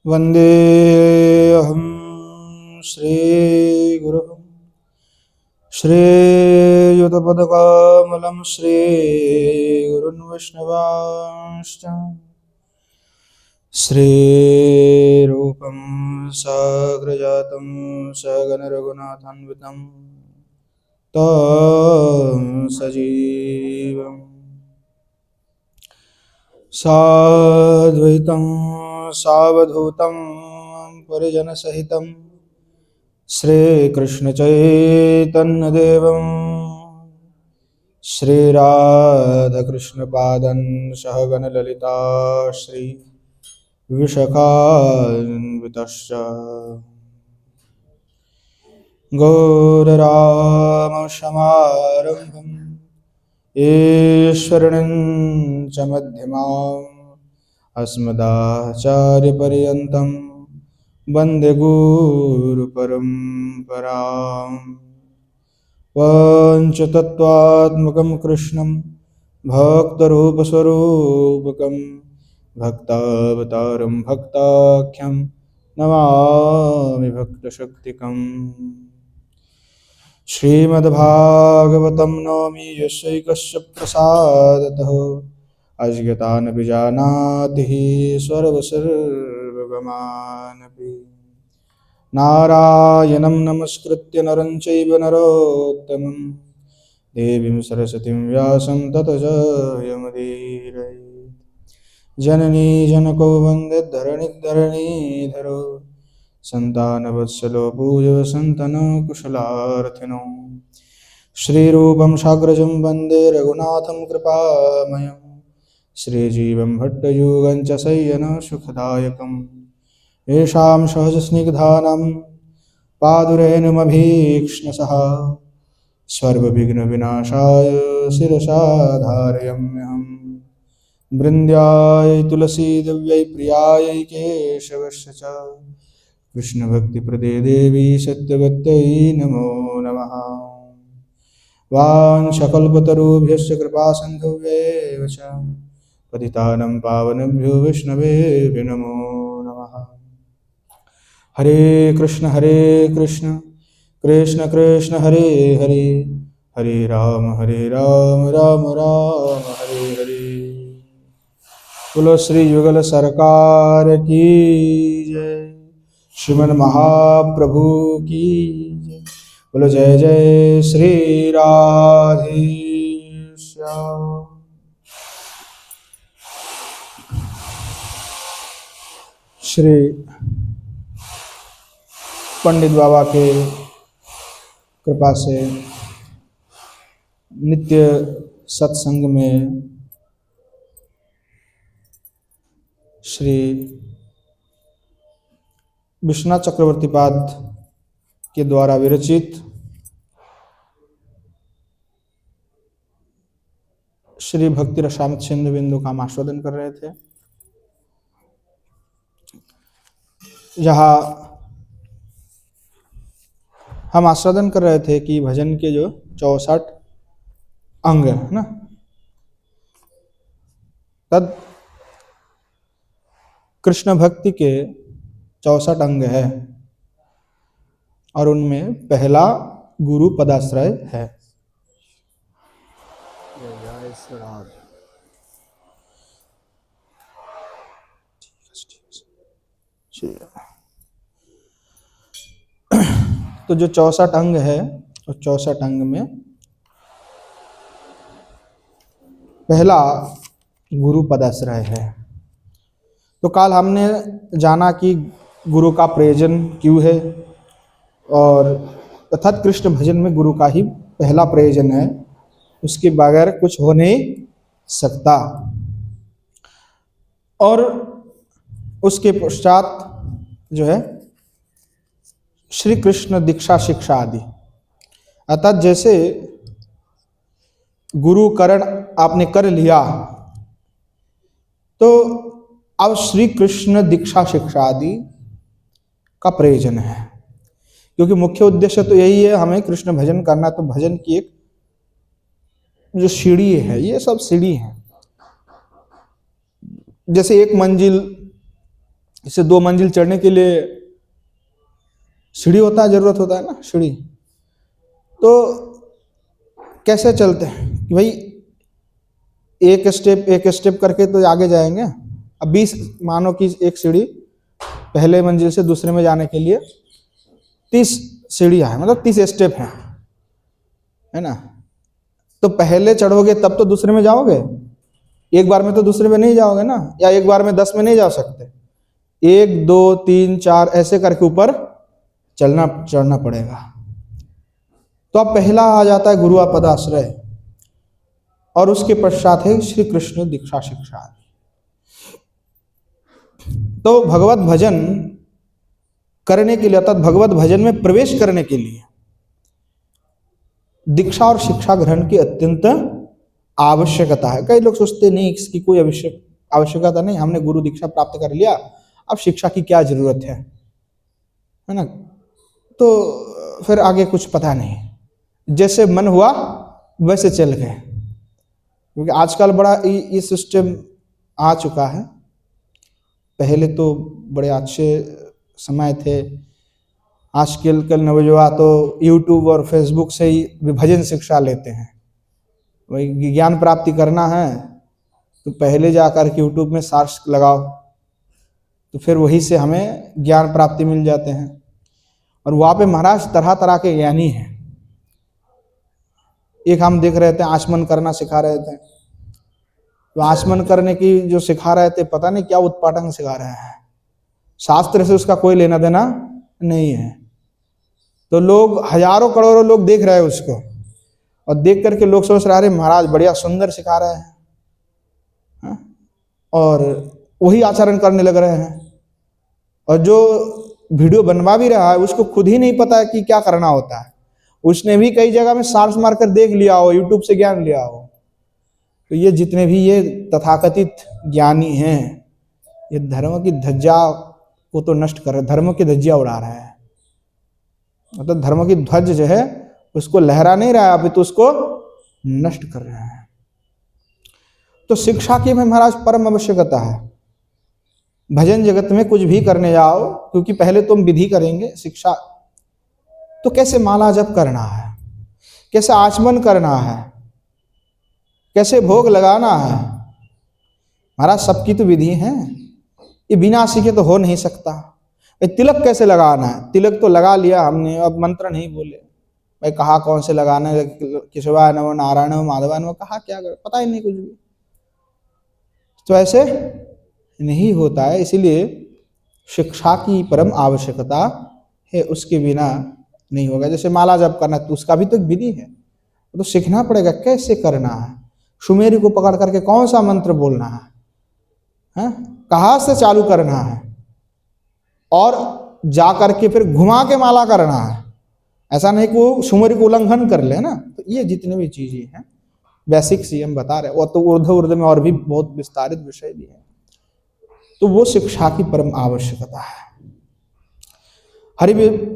वन्देऽहं श्रीगुरुं श्रीयुतपदकमलं श्रीगुरुन् वैष्णवांश्च श्रीरूपं साग्रजातं सगणरघुनाथान्वितं तं सजीवम् साद्वैतं सावधूतं परिजनसहितं श्रीकृष्णचैतन्यदेवं श्रीराधाकृष्णपादं सहगणललिता श्रीविशाखान्वितश्च गौररामशमारम्भम् ईश्वरीं च मध्यमाम् अस्मदाचार्यपर्यन्तं वन्दे गुरुपरम्पराम् पञ्चतत्त्वात्मकं कृष्णं भक्तरूपस्वरूपकं भक्तावतारं भक्ताख्यं नमामि भक्तशक्तिकम् श्रीमद्भागवतं नौमि यस्यैकस्य प्रसादतः अज्ञातानपि जानाति सर्वगमानपि नारायणं नमस्कृत्य नरं चैव नरोत्तमं देवीं सरस्वतीं व्यासं ततो जयमुदीरये जननी जनको वन्दे धरणीधरो संतानवत्सलो पूजवसन्तनो कुशलार्थिनो श्रीरूपं साग्रजं वन्दे रघुनाथं कृपामयं श्रीजीवं भट्टयुगं च शय्यनं सुखदायकम् येषां सहजस्निग्धानं पादुरेणुमभीक्ष्णसः सर्वविघ्नविनाशाय शिरसा धारयाम्यहम् बृन्द्याय तुलसीदेव्यै प्रियायै केशवस्य च कृष्णभक्तिप्रदे देवी सत्यवत्यै नमो नमः वाञ्छकल्पतरुभ्यश्च कृपासिन्धुभ्येव च पतितानं पावनेभ्यो वैष्णवेभ्यो नमो नमः हरे कृष्ण कृष्ण कृष्ण हरे हरे हरे राम राम राम हरे हरे। बोलो श्री युगल सरकार की जय, श्रीमन महाप्रभु की जय। बोलो जय जय श्री राधेश्याम। श्री पंडित बाबा के कृपा से नित्य सत्संग में श्री विश्वनाथ चक्रवर्ती पाद के द्वारा विरचित श्री भक्ति रसामृत सिंधु बिंदु का हम आस्वादन कर रहे थे। जहाँ हम आस्वादन कर रहे थे कि भजन के जो 64 अंग है ना, तद कृष्ण भक्ति के 64 अंग है और उनमें पहला गुरु पदाश्रय है। तो जो 64 अंग है उस 64 अंग में पहला गुरु पदाश्रय है। तो कल हमने जाना कि गुरु का प्रयोजन क्यों है और अर्थात कृष्ण भजन में गुरु का ही पहला प्रयोजन है, उसके बगैर कुछ हो नहीं सकता। और उसके पश्चात जो है श्री कृष्ण दीक्षा शिक्षा आदि, अर्थात जैसे गुरु करण आपने कर लिया तो अब श्री कृष्ण दीक्षा शिक्षा आदि का प्रयोजन है, क्योंकि मुख्य उद्देश्य तो यही है हमें कृष्ण भजन करना। तो भजन की एक जो सीढ़ी है, ये सब सीढ़ी है। जैसे एक मंजिल इसे 2 मंजिल चढ़ने के लिए सीढ़ी होता है, जरूरत होता है ना सीढ़ी। तो कैसे चलते हैं कि भाई एक स्टेप करके तो आगे जाएंगे। अब 20 मानो कि एक सीढ़ी पहले मंजिल से दूसरे में जाने के लिए 30 सीढ़ियां है, मतलब 30 स्टेप है ना। तो पहले चढ़ोगे तब तो दूसरे में जाओगे, एक बार में तो दूसरे में नहीं जाओगे ना, या एक बार में 10 में नहीं जा सकते। 1 2 3 4 ऐसे करके ऊपर चढ़ना पड़ेगा। तो अब पहला आ जाता है गुरु पदाश्रय, और उसके पश्चात है श्री कृष्ण दीक्षा शिक्षा। तो भगवत भजन करने के लिए, अर्थात भगवत भजन में प्रवेश करने के लिए दीक्षा और शिक्षा ग्रहण की अत्यंत आवश्यकता है। कई लोग सोचते नहीं, इसकी कोई आवश्यकता नहीं, हमने गुरु दीक्षा प्राप्त कर लिया, अब शिक्षा की क्या जरूरत है ना। तो फिर आगे कुछ पता नहीं, जैसे मन हुआ वैसे चल गए। क्योंकि आजकल बड़ा ये सिस्टम आ चुका है। पहले तो बड़े अच्छे समय थे। आजकल नवयुवा तो यूट्यूब और फेसबुक से ही भजन शिक्षा लेते हैं। वही ज्ञान प्राप्ति करना है तो पहले जाकर के यूट्यूब में सर्च लगाओ, तो फिर वही से हमें ज्ञान प्राप्ति मिल जाते हैं। और वहाँ पे महाराज तरह तरह के ज्ञानी हैं। एक हम देख रहे थे आचमन करना सिखा रहे थे, तो आचमन करने की जो सिखा रहे थे पता नहीं क्या उत्पाटन सिखा रहे हैं, शास्त्र से उसका कोई लेना देना नहीं है। तो लोग हजारों करोड़ों लोग देख रहे हैं उसको, और देख करके लोग सोच रहे हैं महाराज बढ़िया सुंदर सिखा रहे हैं, और वही आचरण करने लग रहे हैं। और जो वीडियो बनवा भी रहा है उसको खुद ही नहीं पता है कि क्या करना होता है। उसने भी कई जगह में सर्च मारकर देख लिया हो, यूट्यूब से ज्ञान लिया हो। तो ये जितने भी ये तथाकथित ज्ञानी हैं, ये धर्म की ध्वजा को तो नष्ट कर रहे, धर्म की धज्जियां उड़ा रहे हैं। मतलब धर्म की ध्वज जो है उसको लहरा नहीं रहा है, अभी तो उसको नष्ट कर रहे हैं। तो शिक्षा की में महाराज परम आवश्यकता है। भजन जगत में कुछ भी करने जाओ, क्योंकि पहले तुम विधि करेंगे शिक्षा, तो कैसे माला जप करना है, कैसे आचमन करना है, कैसे भोग लगाना है, महाराज सबकी तो विधि है। ये बिना सीखे तो हो नहीं सकता। तिलक कैसे लगाना है, तिलक तो लगा लिया हमने, अब मंत्र नहीं बोले भाई, कहा कौन से लगाना है, केशवाय नमः नारायण माधवाय नमः, कहा क्या कर, पता ही नहीं कुछ भी। तो ऐसे नहीं होता है, इसीलिए शिक्षा की परम आवश्यकता है, उसके बिना नहीं होगा। जैसे माला जप करना तो उसका भी तो एक विधि है, तो सीखना पड़ेगा कैसे करना है, सुमेरी को पकड़ करके कौन सा मंत्र बोलना है, कहाँ से चालू करना है, और जा करके फिर घुमा के माला करना है। ऐसा नहीं कि वो सुमेरी को उल्लंघन कर ले ना। तो ये जितने भी चीजें हैं बेसिक सी हम बता रहे हैं, और तो उर्ध में और भी बहुत विस्तारित विषय भी है। तो वो शिक्षा की परम आवश्यकता है। हरि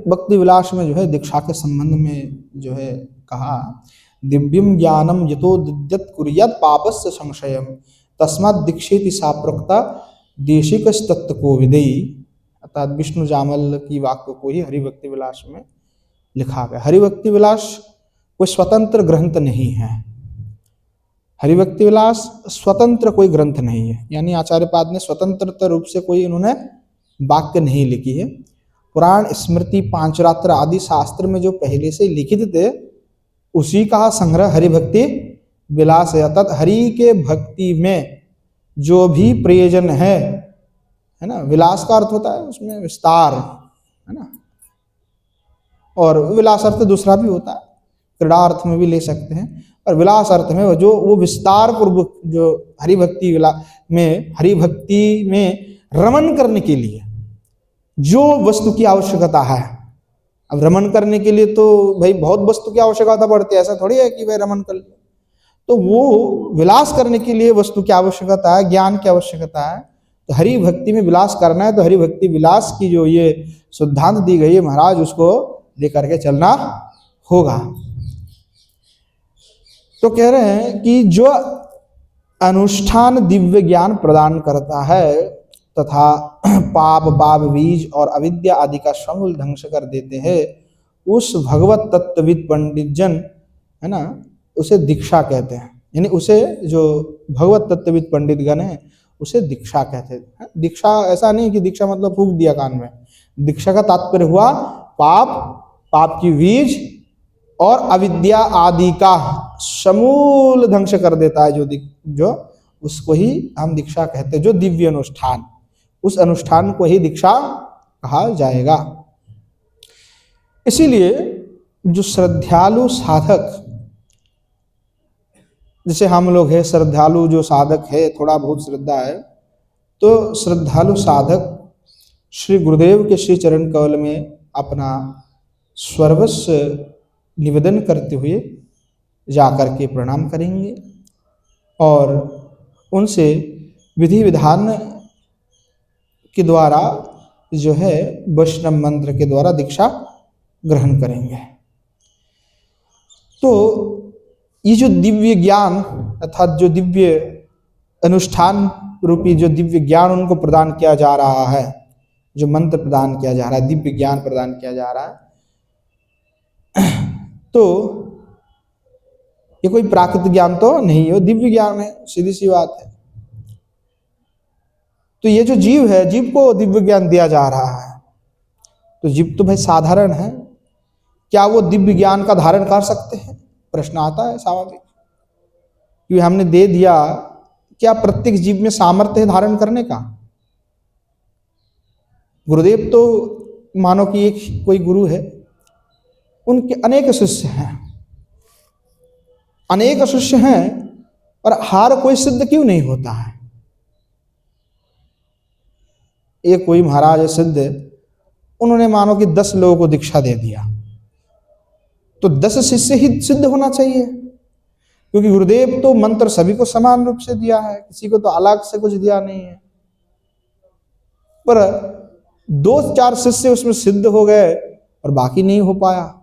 भक्ति विलास में जो है दीक्षा के संबंध में जो है कहा, दिव्यम ज्ञानम यतो दिद्यत कुर्यात् पापस्य संशयम तस्मात् दीक्षेति सा प्रोक्ता देशिक तत्व को विदेयी। अर्थात विष्णु जामल की वाक्य को ही हरि भक्ति विलास में लिखा गया। हरि भक्ति विलास कोई स्वतंत्र ग्रंथ नहीं है। हरि भक्ति विलास स्वतंत्र कोई ग्रंथ नहीं है, यानी आचार्य पाद ने स्वतंत्र रूप से कोई इन्होंने वाक्य नहीं लिखी है। पुराण स्मृति पांचरात्र आदि शास्त्र में जो पहले से लिखित थे उसी का संग्रह हरि भक्ति विलास है। अर्थात हरि के भक्ति में जो भी प्रयोजन है ना, विलास का अर्थ होता है उसमें विस्तार, है ना, और विलास अर्थ दूसरा भी होता है, क्रीड़ा अर्थ में भी ले सकते हैं। और विलास अर्थ में जो वो विस्तार पूर्वक जो हरि भक्ति में रमन करने के लिए जो वस्तु की आवश्यकता है। अब रमन करने के लिए तो भाई बहुत वस्तु की आवश्यकता पड़ती है, ऐसा थोड़ी है कि भाई रमन कर ले। तो वो विलास करने के लिए वस्तु की आवश्यकता है, ज्ञान की आवश्यकता है। तो हरि भक्ति में विलास करना है तो हरि भक्ति विलास की जो ये सिद्धांत दी गई है महाराज, उसको लेकर के चलना होगा। तो कह रहे हैं कि जो अनुष्ठान दिव्य ज्ञान प्रदान करता है तथा पाप बाप बीज और अविद्या आदि का समूल ध्वंस कर देते हैं, उस भगवत तत्वविद पंडित जन, है ना, उसे दीक्षा कहते हैं। यानी उसे, जो भगवत तत्वविद पंडित गण है, उसे दीक्षा कहते हैं। दीक्षा ऐसा नहीं कि दीक्षा मतलब फूंक दिया कान में। दीक्षा का तात्पर्य हुआ पाप, पाप की बीज और अविद्या आदि का समूल ध्वंस कर देता है जो उसको ही हम दीक्षा कहते हैं। जो दिव्य अनुष्ठान, उस अनुष्ठान को ही दीक्षा कहा जाएगा। इसीलिए जो श्रद्धालु साधक, जैसे हम लोग हैं श्रद्धालु, जो साधक है, थोड़ा बहुत श्रद्धा है, तो श्रद्धालु साधक श्री गुरुदेव के श्री चरण कमल में अपना सर्वस्व निवेदन करते हुए जाकर के प्रणाम करेंगे और उनसे विधि विधान के द्वारा, जो है वैष्णव मंत्र के द्वारा दीक्षा ग्रहण करेंगे। तो ये जो दिव्य ज्ञान अर्थात जो दिव्य अनुष्ठान रूपी जो दिव्य ज्ञान उनको प्रदान किया जा रहा है, जो मंत्र प्रदान किया जा रहा है, दिव्य ज्ञान प्रदान किया जा रहा है, तो ये कोई प्राकृतिक ज्ञान तो नहीं है, दिव्य ज्ञान है, सीधी सी बात है। तो ये जो जीव है, जीव को दिव्य ज्ञान दिया जा रहा है, तो जीव तो भाई साधारण है, क्या वो दिव्य ज्ञान का धारण कर सकते हैं? प्रश्न आता है स्वाभाविक, क्योंकि हमने दे दिया। क्या प्रत्येक जीव में सामर्थ्य है धारण करने का? गुरुदेव तो मानो कि एक कोई गुरु है, उनके अनेक शिष्य हैं, अनेक शिष्य हैं, और हर कोई सिद्ध क्यों नहीं होता है? एक कोई महाराज है सिद्ध, उन्होंने मानो कि 10 लोगों को दीक्षा दे दिया, तो 10 शिष्य ही सिद्ध होना चाहिए, क्योंकि गुरुदेव तो मंत्र सभी को समान रूप से दिया है, किसी को तो अलग से कुछ दिया नहीं है। पर 2-4 शिष्य उसमें सिद्ध हो गए और बाकी नहीं हो पाया,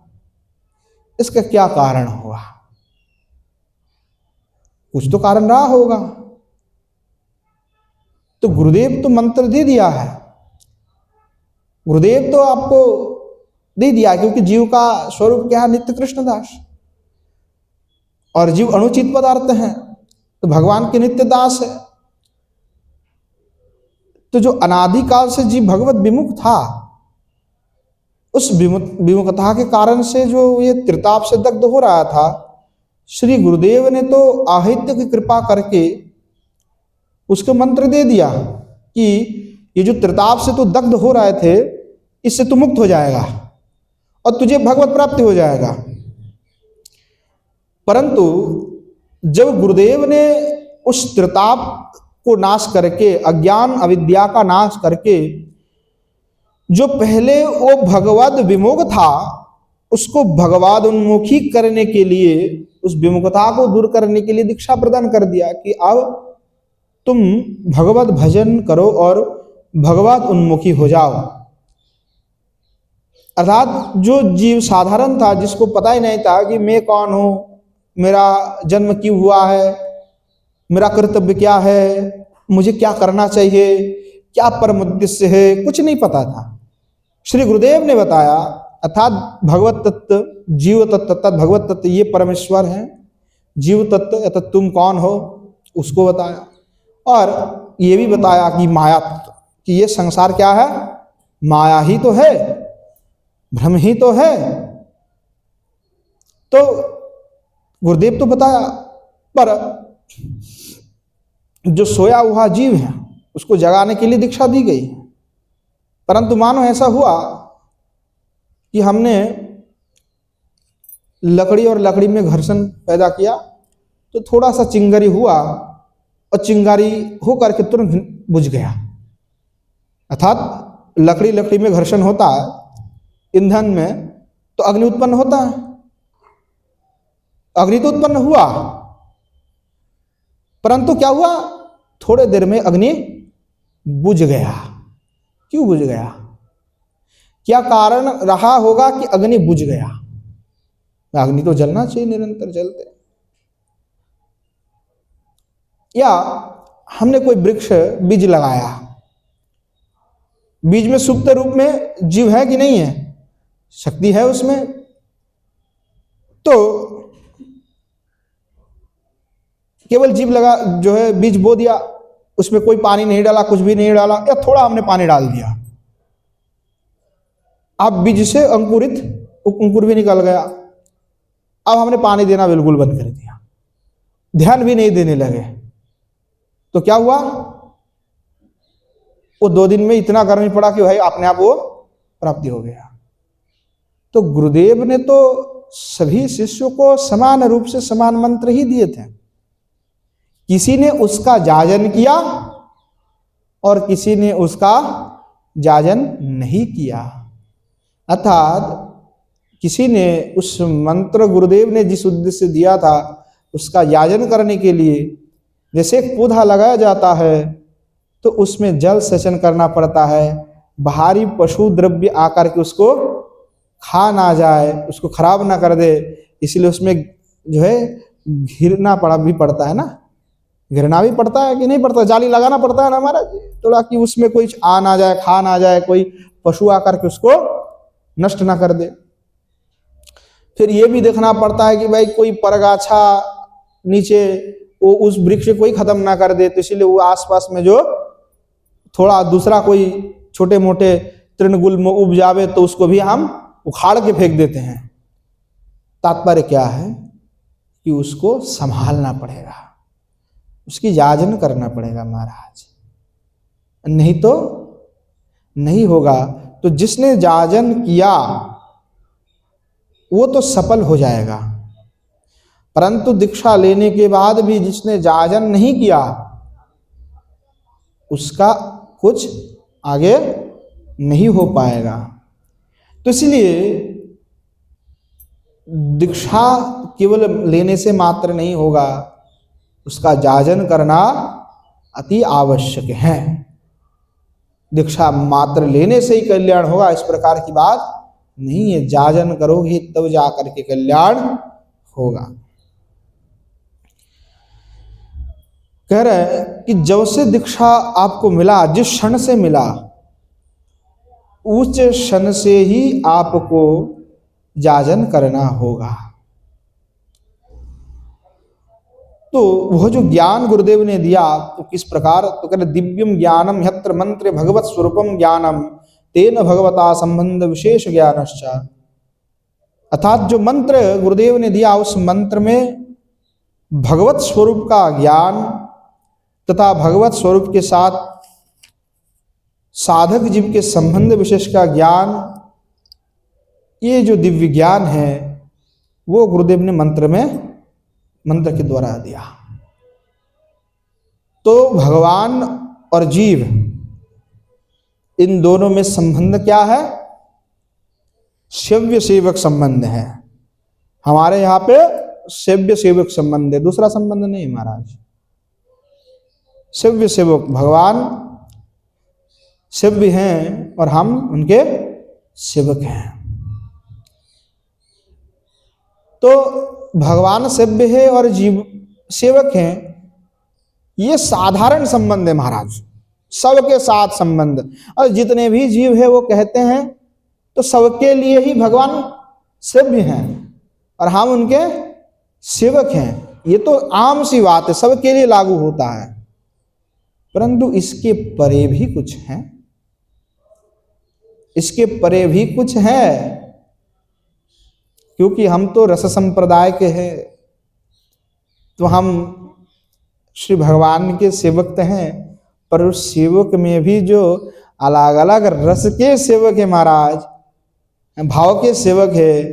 इसका क्या कारण हुआ? कुछ तो कारण रहा होगा। तो गुरुदेव तो मंत्र दे दिया है, गुरुदेव तो आपको दे दिया, क्योंकि जीव का स्वरूप क्या है? नित्य कृष्ण दास, और जीव अनुचित पदार्थ हैं, तो भगवान के नित्य दास है। तो जो अनादिकाल से जीव भगवत विमुख था, उस विमुखता के कारण से जो ये त्रिताप से दग्ध हो रहा था, श्री गुरुदेव ने तो आहित्य की कृपा करके उसको मंत्र दे दिया कि ये जो त्रिताप से तो दग्ध हो रहे थे, इससे तू मुक्त हो जाएगा और तुझे भगवत प्राप्ति हो जाएगा। परंतु जब गुरुदेव ने उस त्रिताप को नाश करके, अज्ञान अविद्या का नाश करके, जो पहले वो भगवद विमुख था उसको भगवद उन्मुखी करने के लिए, उस विमुखता को दूर करने के लिए दीक्षा प्रदान कर दिया कि अब तुम भगवत भजन करो और भगवत उन्मुखी हो जाओ। अर्थात जो जीव साधारण था, जिसको पता ही नहीं था कि मैं कौन हूं, मेरा जन्म क्यों हुआ है, मेरा कर्तव्य क्या है, मुझे क्या करना चाहिए, क्या परम उद्देश्य है, कुछ नहीं पता था। श्री गुरुदेव ने बताया, अर्थात भगवत तत्व, जीव तत्व तथा भगवत तत्व ये परमेश्वर है, जीव तत्व अर्थात तुम कौन हो उसको बताया, और ये भी बताया कि माया तत्व, कि ये संसार क्या है? माया ही तो है, भ्रम ही तो है। तो गुरुदेव तो बताया, पर जो सोया हुआ जीव है उसको जगाने के लिए दीक्षा दी गई। परंतु मानो ऐसा हुआ कि हमने लकड़ी और लकड़ी में घर्षण पैदा किया, तो थोड़ा सा चिंगारी हुआ और चिंगारी होकर के तुरंत बुझ गया। अर्थात लकड़ी लकड़ी में घर्षण होता है, ईंधन में तो अग्नि उत्पन्न होता है, अग्नि तो उत्पन्न हुआ, परंतु क्या हुआ? थोड़े देर में अग्नि बुझ गया। क्यों बुझ गया? क्या कारण रहा होगा कि अग्नि बुझ गया? अग्नि तो जलना चाहिए, निरंतर जलते। या हमने कोई वृक्ष बीज लगाया, बीज में सुप्त रूप में जीव है कि नहीं है, शक्ति है उसमें। तो केवल जीव लगा जो है बीज बो दिया, उसमें कोई पानी नहीं डाला, कुछ भी नहीं डाला, या थोड़ा हमने पानी डाल दिया, अब बीज से अंकुरित अंकुर भी निकल गया। अब हमने पानी देना बिल्कुल बंद कर दिया, ध्यान भी नहीं देने लगे, तो क्या हुआ, वो 2 दिन में इतना गर्मी पड़ा कि भाई अपने आप वो प्राप्ति हो गया। तो गुरुदेव ने तो सभी शिष्यों को समान रूप से समान मंत्र ही दिए थे, किसी ने उसका जाजन किया और किसी ने उसका जाजन नहीं किया। अर्थात किसी ने उस मंत्र गुरुदेव ने जिस उद्देश्य से दिया था उसका याजन करने के लिए, जैसे एक पौधा लगाया जाता है तो उसमें जल सेचन करना पड़ता है, बाहरी पशु द्रव्य आकर के उसको खा ना जाए, उसको खराब ना कर दे, इसलिए उसमें जो है घिरना भी पड़ता है ना, घिरना भी पड़ता है कि नहीं पड़ता, जाली लगाना पड़ता है ना हमारा, थोड़ा कि उसमें कोई आ ना जाए, खा ना जाए, कोई पशु आकर के उसको नष्ट ना कर दे। फिर ये भी देखना पड़ता है कि भाई कोई परगाछा नीचे वो उस वृक्ष कोई खत्म ना कर दे, तो इसलिए वो आसपास में जो थोड़ा दूसरा कोई छोटे मोटे तृणगुल्म उब जावे तो उसको भी हम उखाड़ के फेंक देते हैं। तात्पर्य क्या है कि उसको संभालना पड़ेगा, उसकी याजन करना पड़ेगा महाराज, नहीं तो नहीं होगा। तो जिसने याजन किया वो तो सफल हो जाएगा, परंतु दीक्षा लेने के बाद भी जिसने याजन नहीं किया उसका कुछ आगे नहीं हो पाएगा। तो इसलिए दीक्षा केवल लेने से मात्र नहीं होगा, उसका याजन करना अति आवश्यक है। दीक्षा मात्र लेने से ही कल्याण होगा इस प्रकार की बात नहीं है, याजन करोगे तब जाकर के कल्याण होगा। कह रहे हैं कि जब से दीक्षा आपको मिला, जिस क्षण से मिला उस क्षण से ही आपको याजन करना होगा। तो वह जो ज्ञान गुरुदेव ने दिया तो किस प्रकार, तो कह रहे दिव्यम ज्ञानम यत्र मंत्रे भगवत स्वरूपम ज्ञानम तेन भगवता संबंध विशेष ज्ञानश्च। अर्थात जो मंत्र गुरुदेव ने दिया उस मंत्र में भगवत स्वरूप का ज्ञान तथा भगवत स्वरूप के साथ साधक जीव के संबंध विशेष का ज्ञान, ये जो दिव्य ज्ञान है वो गुरुदेव ने मंत्र के द्वारा दिया। तो भगवान और जीव इन दोनों में संबंध क्या है, सेव्य सेवक संबंध है। हमारे यहाँ पे सेव्य सेवक संबंध है, दूसरा संबंध नहीं महाराज। सेव्य सेवक भगवान सेव्य हैं और हम उनके सेवक हैं। तो भगवान सेव्य है और जीव सेवक हैं, ये साधारण संबंध है महाराज, सबके साथ संबंध। और जितने भी जीव है वो कहते हैं तो सबके लिए ही भगवान सेव्य हैं और हम उनके सेवक हैं। ये तो आम सी बात है, सबके लिए लागू होता है। परंतु इसके परे भी कुछ है, इसके परे भी कुछ है, क्योंकि हम तो रस संप्रदाय के हैं, तो हम श्री भगवान के सेवक हैं, पर उस सेवक में भी जो अलग अलग रस के सेवक है महाराज, भाव के सेवक है,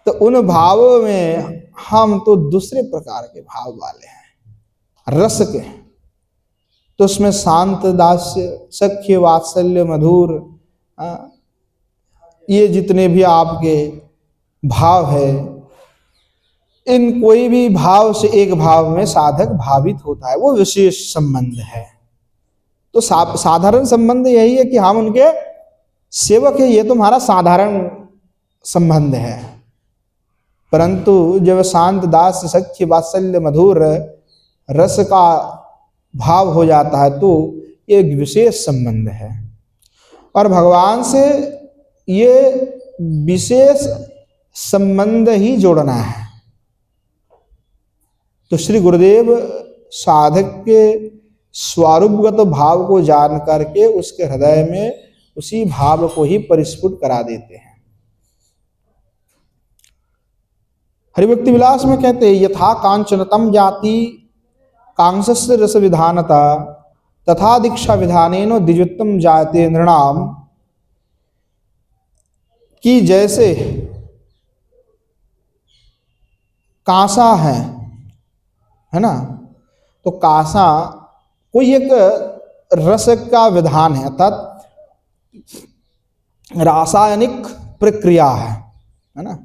तो उन भावों में हम तो दूसरे प्रकार के भाव वाले हैं, रस के। तो उसमें शांत, दास्य, सख्य, वात्सल्य, मधुर, ये जितने भी आपके भाव है, इन कोई भी भाव से एक भाव में साधक भावित होता है, वो विशेष संबंध है। तो साधारण संबंध यही है कि हम उनके सेवक है, ये तो हमारा साधारण संबंध है। परंतु जब शांत, दास्य, सख्य, वात्सल्य, मधुर रस का भाव हो जाता है तो एक विशेष संबंध है। और भगवान से ये विशेष संबंध ही जोड़ना है। तो श्री गुरुदेव साधक के स्वरूपगत भाव को जान करके उसके हृदय में उसी भाव को ही परिस्फुट करा देते हैं। हरिभक्ति विलास में कहते हैं, यथा कांचनतम जाति कांसस्य रस विधानता तथा दीक्षा विधानेन द्विजोत्तम जायते नृणाम, कि जैसे कांसा है ना, तो कांसा कोई एक रस का विधान है, अर्थात रासायनिक प्रक्रिया है ना,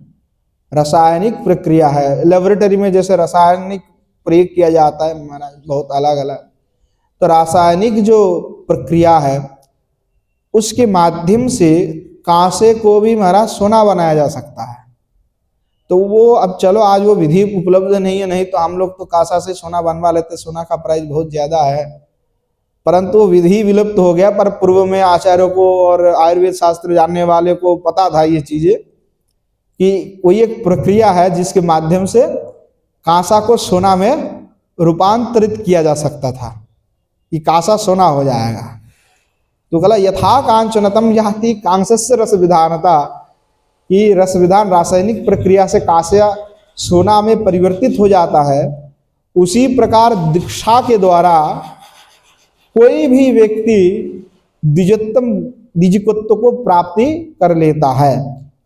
रासायनिक प्रक्रिया है। लेबोरेटरी में जैसे रासायनिक प्रयोग किया जाता है महाराज, बहुत अलग अलग, तो रासायनिक जो प्रक्रिया है उसके माध्यम से कांसे को भी महाराज सोना बनाया जा सकता है। तो वो अब चलो आज वो विधि उपलब्ध नहीं है, नहीं तो हम लोग तो कांसा से सोना बनवा लेते, सोना का प्राइस बहुत ज्यादा है, परंतु वो विधि विलुप्त हो गया। पर पूर्व में आचार्यों को और आयुर्वेद शास्त्र जानने वाले को पता था ये चीजें, कि कोई एक प्रक्रिया है जिसके माध्यम से कांसा को सोना में रूपांतरित किया जा सकता था, कि कांसा सोना हो जाएगा। तो कहा यथा कांचनतम जाति कांसस्य रस विधानता, कि रस विधान रासायनिक प्रक्रिया से कांसा सोना में परिवर्तित हो जाता है, उसी प्रकार दीक्षा के द्वारा कोई भी व्यक्ति द्विजत्व को प्राप्ति कर लेता है,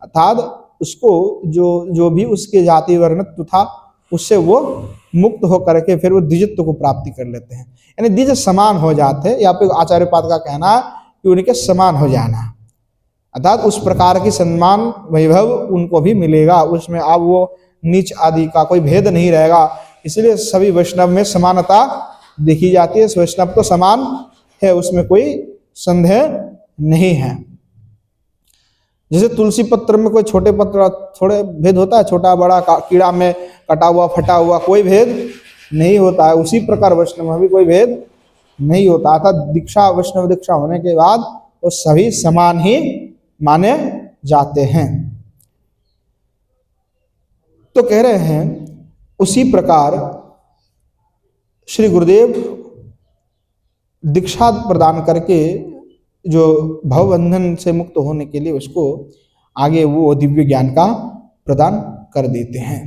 अर्थात उसको जो भी उसके जाति वर्णत्व था उससे वो मुक्त होकर के फिर वो द्विजत्व को प्राप्ति कर लेते हैं, यानी द्विज समान हो जाते हैं। यहाँ पे आचार्य पाद का कहना है कि उनके समान हो जाना, अर्थात उस प्रकार की सम्मान वैभव उनको भी मिलेगा, उसमें अब वो नीच आदि का कोई भेद नहीं रहेगा। इसलिए सभी वैष्णव में समानता देखी जाती है, वैष्णव तो समान है, उसमें कोई संदेह नहीं है। जैसे तुलसी पत्र में कोई छोटे पत्र थोड़े भेद होता है, छोटा बड़ा, कीड़ा में कटा हुआ फटा हुआ, कोई भेद नहीं होता है, उसी प्रकार वैष्णव में भी कोई भेद नहीं होता। अर्थात दीक्षा, वैष्णव दीक्षा होने के बाद वो सभी समान ही माने जाते हैं। तो कह रहे हैं उसी प्रकार श्री गुरुदेव दीक्षा प्रदान करके जो भवबंधन से मुक्त होने के लिए उसको आगे वो दिव्य ज्ञान का प्रदान कर देते हैं।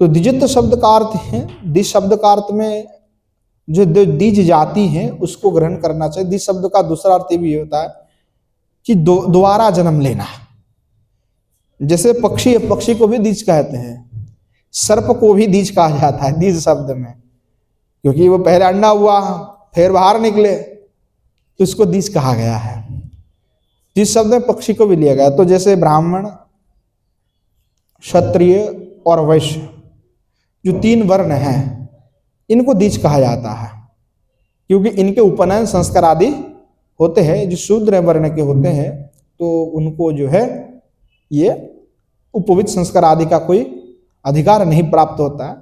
तो द्विजत्व शब्द का अर्थ है, द्विज शब्द का अर्थ में जो द्विज जाति है उसको ग्रहण करना चाहिए। द्विज शब्द का दूसरा अर्थ भी होता है कि दोबारा जन्म लेना। जैसे पक्षी है, पक्षी को भी द्विज कहते हैं, सर्प को भी द्विज कहा जाता है द्विज शब्द में, क्योंकि वो पहले अंडा हुआ फिर बाहर निकले तो इसको द्विज कहा गया है। जिस शब्द में पक्षी को भी लिया गया। तो जैसे ब्राह्मण, क्षत्रिय और वैश्य जो तीन वर्ण हैं इनको द्विज कहा जाता है, क्योंकि इनके उपनयन संस्कार आदि होते हैं। जो शूद्र वर्ण के होते हैं तो उनको जो है ये उपवित संस्कार आदि का कोई अधिकार नहीं प्राप्त होता है।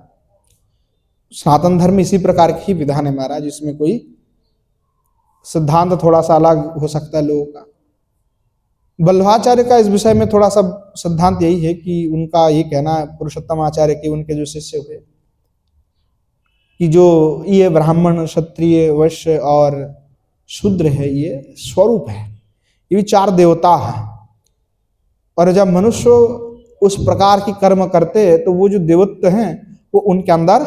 सनातन धर्म इसी प्रकार की विधान है महाराज, इसमें कोई सिद्धांत थोड़ा सा अलग हो सकता है लोगों का। वल्लभाचार्य का इस विषय में थोड़ा सा सिद्धांत यही है कि उनका ये कहना है, पुरुषोत्तम आचार्य के उनके जो शिष्य हुए, कि जो ये ब्राह्मण, क्षत्रिय, वैश्य और शूद्र है ये स्वरूप है, ये भी चार देवता है। और जब मनुष्य उस प्रकार की कर्म करते हैं तो वो जो देवत्व हैं वो उनके अंदर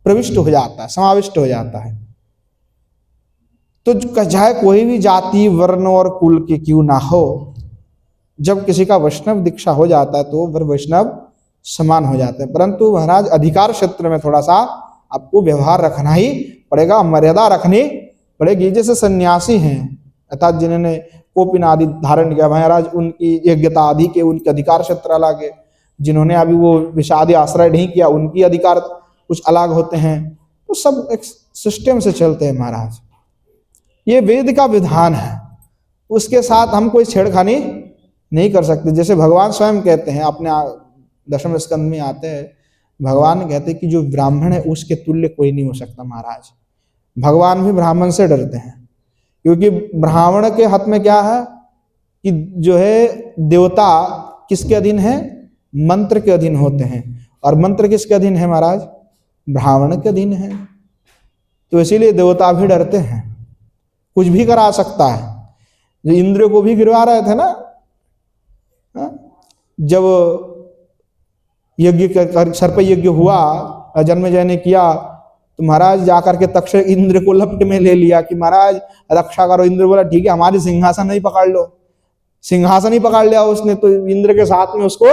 प्रविष्ट हो जाता है, समाविष्ट हो जाता है। तो चाहे कोई भी जाति, वर्ण और कुल के क्यों ना हो, जब किसी का वैष्णव दीक्षा हो जाता है तो वह वैष्णव समान हो जाते हैं। परंतु महाराज अधिकार क्षेत्र में थोड़ा सा आपको व्यवहार रखना ही पड़ेगा, मर्यादा रखनी पड़ेगी। जैसे सन्यासी हैं, अर्थात जिन्होंने कोपिन आदि धारण किया महाराज, उनकी यज्ञता आदि के उनके अधिकार क्षेत्र अलग है। जिन्होंने अभी वो विषादी आश्रय नहीं किया उनकी अधिकार कुछ अलग होते हैं। तो सब एक सिस्टम से चलते हैं महाराज, ये वेद का विधान है, उसके साथ हम कोई छेड़खानी नहीं कर सकते। जैसे भगवान स्वयं कहते हैं, अपने 10वें स्कंद में आते हैं, भगवान कहते हैं कि जो ब्राह्मण है उसके तुल्य कोई नहीं हो सकता महाराज। भगवान भी ब्राह्मण से डरते हैं, क्योंकि ब्राह्मण के हाथ में क्या है कि जो है देवता किसके अधीन है, मंत्र के अधीन होते हैं, और मंत्र किसके अधीन है महाराज, ब्राह्मण के अधीन है। तो इसीलिए देवता भी डरते हैं, कुछ भी करा सकता है। जो इंद्र को भी गिरवा रहे थे ना, जब यज्ञ सर्प यज्ञ हुआ, जन्मेजय ने किया, तो महाराज जाकर के तक्षक इंद्र को लपट में ले लिया कि महाराज रक्षा करो। इंद्र बोला ठीक है, हमारी सिंहासन नहीं पकड़ लो। सिंहासन ही पकड़ लिया उसने, तो इंद्र के साथ में उसको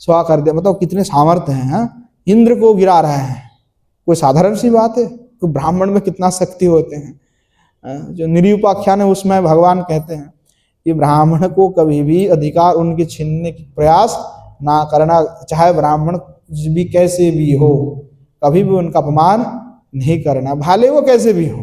स्वा कर दिया। मतलब कितने सामर्थ्य हैं, इंद्र को गिरा रहे हैं, कोई साधारण सी बात है। तो ब्राह्मण में कितना शक्ति होते हैं। जो निरूपाख्यान है उसमें भगवान कहते हैं कि ब्राह्मण को कभी भी अधिकार उनके छीनने की प्रयास ना करना, चाहे ब्राह्मण भी कैसे भी हो, कभी भी उनका अपमान नहीं करना, भले वो कैसे भी हो।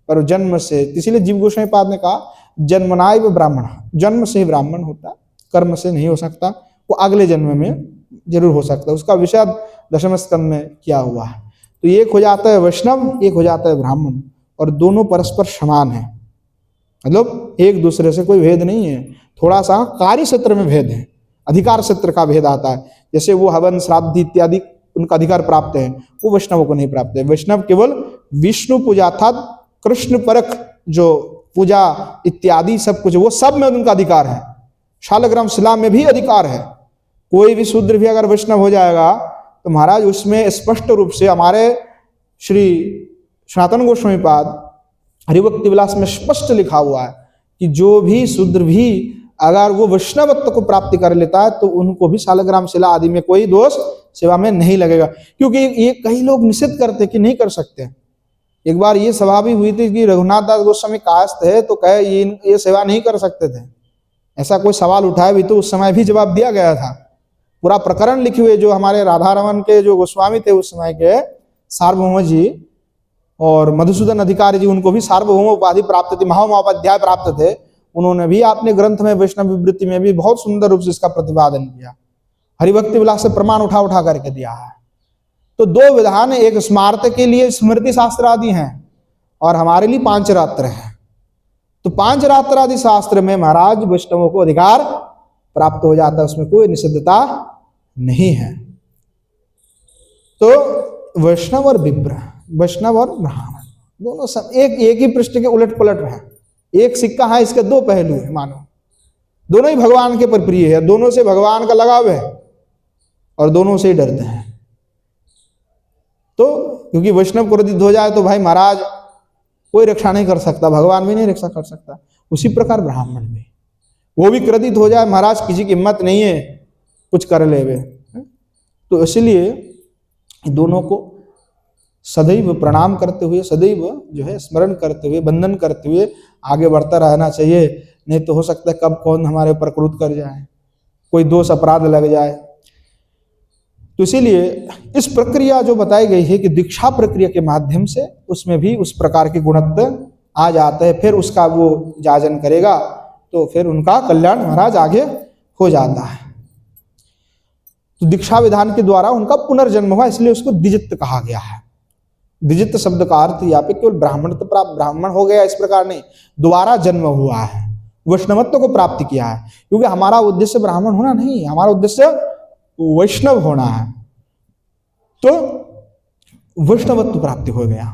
पर जन्म से, इसलिए जीव गोस्वामी पाद ने कहा जन्मनाय ब्राह्मण, जन्म से ही ब्राह्मण होता, कर्म से नहीं हो सकता, वो अगले जन्म में जरूर हो सकता है। उसका विषय दशम स्कंद में किया हुआ है। तो एक हो जाता है वैष्णव, एक हो जाता है ब्राह्मण, और दोनों परस्पर समान है, मतलब एक दूसरे से कोई भेद नहीं है। थोड़ा सा कार्य क्षेत्र में भेद है, अधिकार क्षेत्र का भेद आता है। जैसे वो हवन श्राद्ध इत्यादि उनका अधिकार प्राप्त है, वो वैष्णव को नहीं प्राप्त है। वैष्णव केवल विष्णु पूजा अर्थात कृष्ण परक जो पूजा इत्यादि सब कुछ, वो सब में उनका अधिकार है। शालग्राम शिला में भी अधिकार है। कोई भी शूद्र भी अगर वैष्णव हो जाएगा तो महाराज उसमें स्पष्ट रूप से हमारे श्री सनातन गोस्वामी पाद हरिभक्ति विलास में स्पष्ट लिखा हुआ है कि जो भी शूद्र भी अगर वो वैष्णवत्व को प्राप्ति कर लेता है तो उनको भी शालग्राम शिला आदि में कोई दोष सेवा में नहीं लगेगा। क्योंकि ये कई लोग निषेध करते कि नहीं कर सकते। एक बार ये सभा भी हुई थी कि रघुनाथ दास गोस्वामी कायस्थ है, तो कहे ये सेवा नहीं कर सकते थे। ऐसा कोई सवाल उठाया भी तो उस समय भी जवाब दिया गया था। पूरा प्रकरण लिखे हुए जो हमारे राधा रमन के जो गोस्वामी थे उस समय के, सार्वभौम जी और मधुसूदन अधिकारी जी, उनको भी सार्वभौम उपाधि प्राप्त थी, महामहोपाध्याय प्राप्त थे। उन्होंने भी अपने ग्रंथ में वैष्णव विवृत्ति में भी बहुत सुंदर रूप से इसका प्रतिपादन किया, हरिभक्ति विलास से प्रमाण उठा उठा करके दिया है। तो दो विधान, एक स्मार्त के लिए स्मृति शास्त्र आदि हैं और हमारे लिए पांचरात्र है। तो पांचरात्र आदि शास्त्र में महाराज वैष्णवों को अधिकार प्राप्त हो जाता है, उसमें कोई निषिद्धता नहीं है। तो वैष्णव और विप्र, वैष्णव और ब्राह्मण दोनों सब एक ही पृष्ठ के उलट पलट है। एक सिक्का है, इसके दो पहलू है। मानो दोनों ही भगवान के पर प्रिय है, दोनों से भगवान का लगाव है और दोनों से ही डरते हैं। तो क्योंकि वैष्णव क्रोधित हो जाए तो भाई महाराज कोई रक्षा नहीं कर सकता, भगवान भी नहीं रक्षा कर सकता। उसी प्रकार ब्राह्मण भी, वो भी क्रोधित हो जाए, महाराज किसी की हिम्मत नहीं है कुछ कर ले वे। तो इसलिए दोनों को सदैव प्रणाम करते हुए, सदैव जो है स्मरण करते हुए, वंदन करते हुए आगे बढ़ता रहना चाहिए। नहीं तो हो सकता है कब कौन हमारे ऊपर क्रोध कर जाए, कोई दोष अपराध लग जाए। तो इसीलिए इस प्रक्रिया जो बताई गई है कि दीक्षा प्रक्रिया के माध्यम से उसमें भी उस प्रकार के गुणत्व आ जाते हैं, फिर उसका वो जाजन करेगा तो फिर उनका कल्याण महाराज आगे हो जाता है। तो दीक्षा विधान के द्वारा उनका पुनर्जन्म हुआ, इसलिए उसको द्विजित कहा गया है। द्विजित शब्द का अर्थ यहाँ पे केवल ब्राह्मणत्व प्राप्त, ब्राह्मण हो गया इस प्रकार नहीं, दोबारा जन्म हुआ है, वैष्णवत्व को प्राप्त किया है। क्योंकि हमारा उद्देश्य ब्राह्मण होना नहीं, हमारा उद्देश्य वैष्णव होना है। तो वैष्णवत्व प्राप्ति हो गया।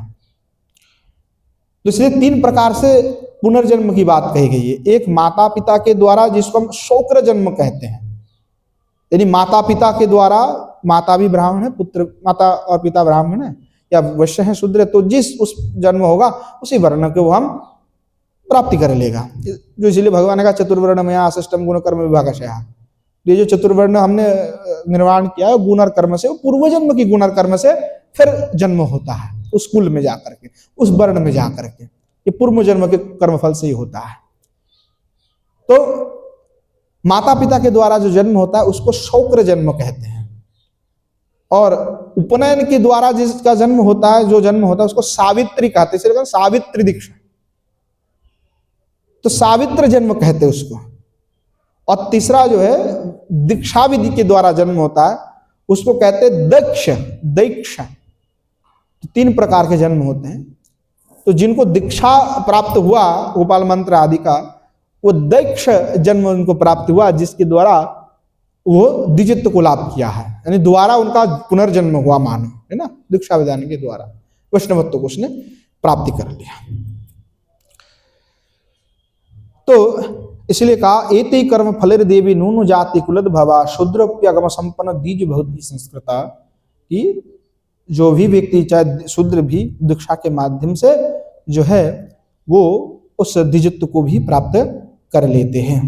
तो इसलिए तीन प्रकार से पुनर्जन्म की बात कही गई है। एक माता पिता के द्वारा, जिसको हम शौक्र जन्म कहते हैं, यानी माता पिता के द्वारा, माता भी ब्राह्मण है, पुत्र माता और पिता ब्राह्मण है या वैश्य है, शूद्र है, तो जिस उस जन्म होगा उसी वर्ण को हम प्राप्ति कर लेगा। जो इसलिए भगवान ने कहा चतुर्वर्ण में अष्टम गुण कर्म विभागशः। ये जो चतुर्वर्ण हमने निर्माण किया है गुण और कर्म से, वो पूर्व जन्म की गुण और कर्म से फिर जन्म होता है उस कुल में जाकर के, उस वर्ण में जाकर के। ये पूर्व जन्म के कर्मफल से ही होता है। तो माता पिता के द्वारा जो जन्म होता है उसको शौक्र जन्म कहते हैं। और उपनयन के द्वारा जिसका जन्म होता है, जो जन्म होता है, उसको सावित्री कहते हैं। इसलिए सावित्री दीक्षा, तो सावित्र जन्म कहते हैं उसको। और तीसरा जो है दीक्षा विधि के द्वारा जन्म होता है, उसको कहते हैं दक्ष, दैक्ष। तो तीन प्रकार के जन्म होते हैं। तो जिनको दीक्षा प्राप्त हुआ गोपाल मंत्र आदि का, वो दैक्ष जन्म उनको प्राप्त हुआ, जिसके द्वारा वो द्विजित्व को लाभ किया है, यानी दोबारा उनका पुनर्जन्म हुआ मानो, है ना, दीक्षा विधान के द्वारा वैष्णवत्व को उसने प्राप्ति कर लिया। तो इसलिए कहा एते कर्म फलेर देवी नूनु जाति कुलद भवा शूद्रोप्यगम संपन्न द्विज बहुत संस्कृता, कि जो भी व्यक्ति चाहे शूद्र भी दीक्षा के माध्यम से जो है वो उस द्विजत्व को भी प्राप्त कर लेते हैं।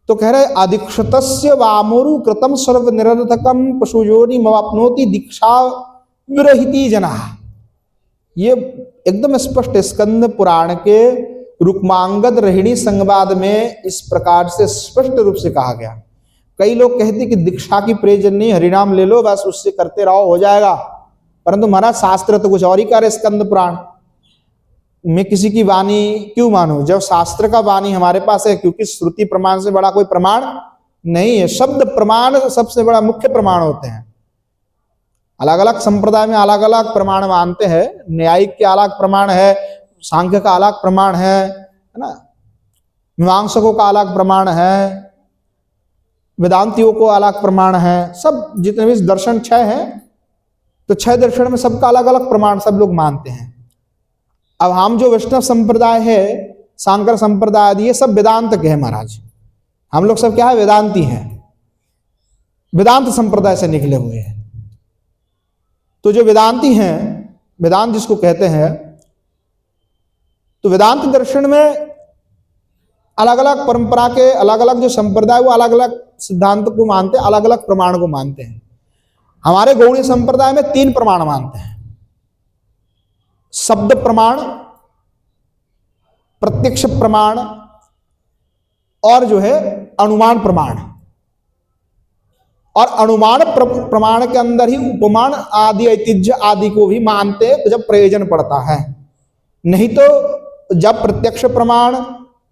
तो कह रहे आदिक्षतस्य वामोरु कृतम सर्व निरर्थकम पशुयोनि मवाप्नोति दीक्षा विरहिति जना। ये एकदम स्पष्ट स्कंद पुराण के रुक्मांगद रोहिणी संवाद में इस प्रकार से स्पष्ट रूप से कहा गया। कई लोग कहते कि दीक्षा की प्रयोजन नहीं, हरिनाम ले लो बस, उससे करते रहो हो जाएगा, परंतु महाराज शास्त्र तो कुछ और ही करे। स्कंद पुराण में किसी की वाणी क्यों मानो जब शास्त्र का वाणी हमारे पास है, क्योंकि श्रुति प्रमाण से बड़ा कोई प्रमाण नहीं है। शब्द प्रमाण सबसे बड़ा मुख्य प्रमाण होते हैं। अलग अलग संप्रदाय में अलग अलग प्रमाण मानते हैं, न्यायिक के अलग प्रमाण है, सांख्य का अलग प्रमाण है ना, मीमांसकों का अलग प्रमाण है, वेदांतियों को अलग प्रमाण है। सब जितने भी दर्शन 6 हैं, तो 6 दर्शन में सबका अलग अलग प्रमाण सब लोग मानते हैं। अब हम जो वैष्णव संप्रदाय है, सांकर संप्रदाय आदि, ये सब वेदांत के हैं महाराज। हम लोग सब क्या है, वेदांती हैं, वेदांत संप्रदाय से निकले हुए हैं। तो जो वेदांती हैं, वेदांत जिसको कहते हैं, तो वेदांत दर्शन में अलग अलग परंपरा के अलग अलग जो संप्रदाय वो अलग अलग सिद्धांत को मानते हैं, अलग अलग प्रमाण को मानते हैं। हमारे गौड़ीय संप्रदाय में 3 प्रमाण मानते हैं, शब्द प्रमाण, प्रत्यक्ष प्रमाण और जो है अनुमान प्रमाण। और अनुमान प्रमाण के अंदर ही उपमान आदि ऐतिह्य आदि को भी मानते हैं जब प्रयोजन पड़ता है। नहीं तो जब प्रत्यक्ष प्रमाण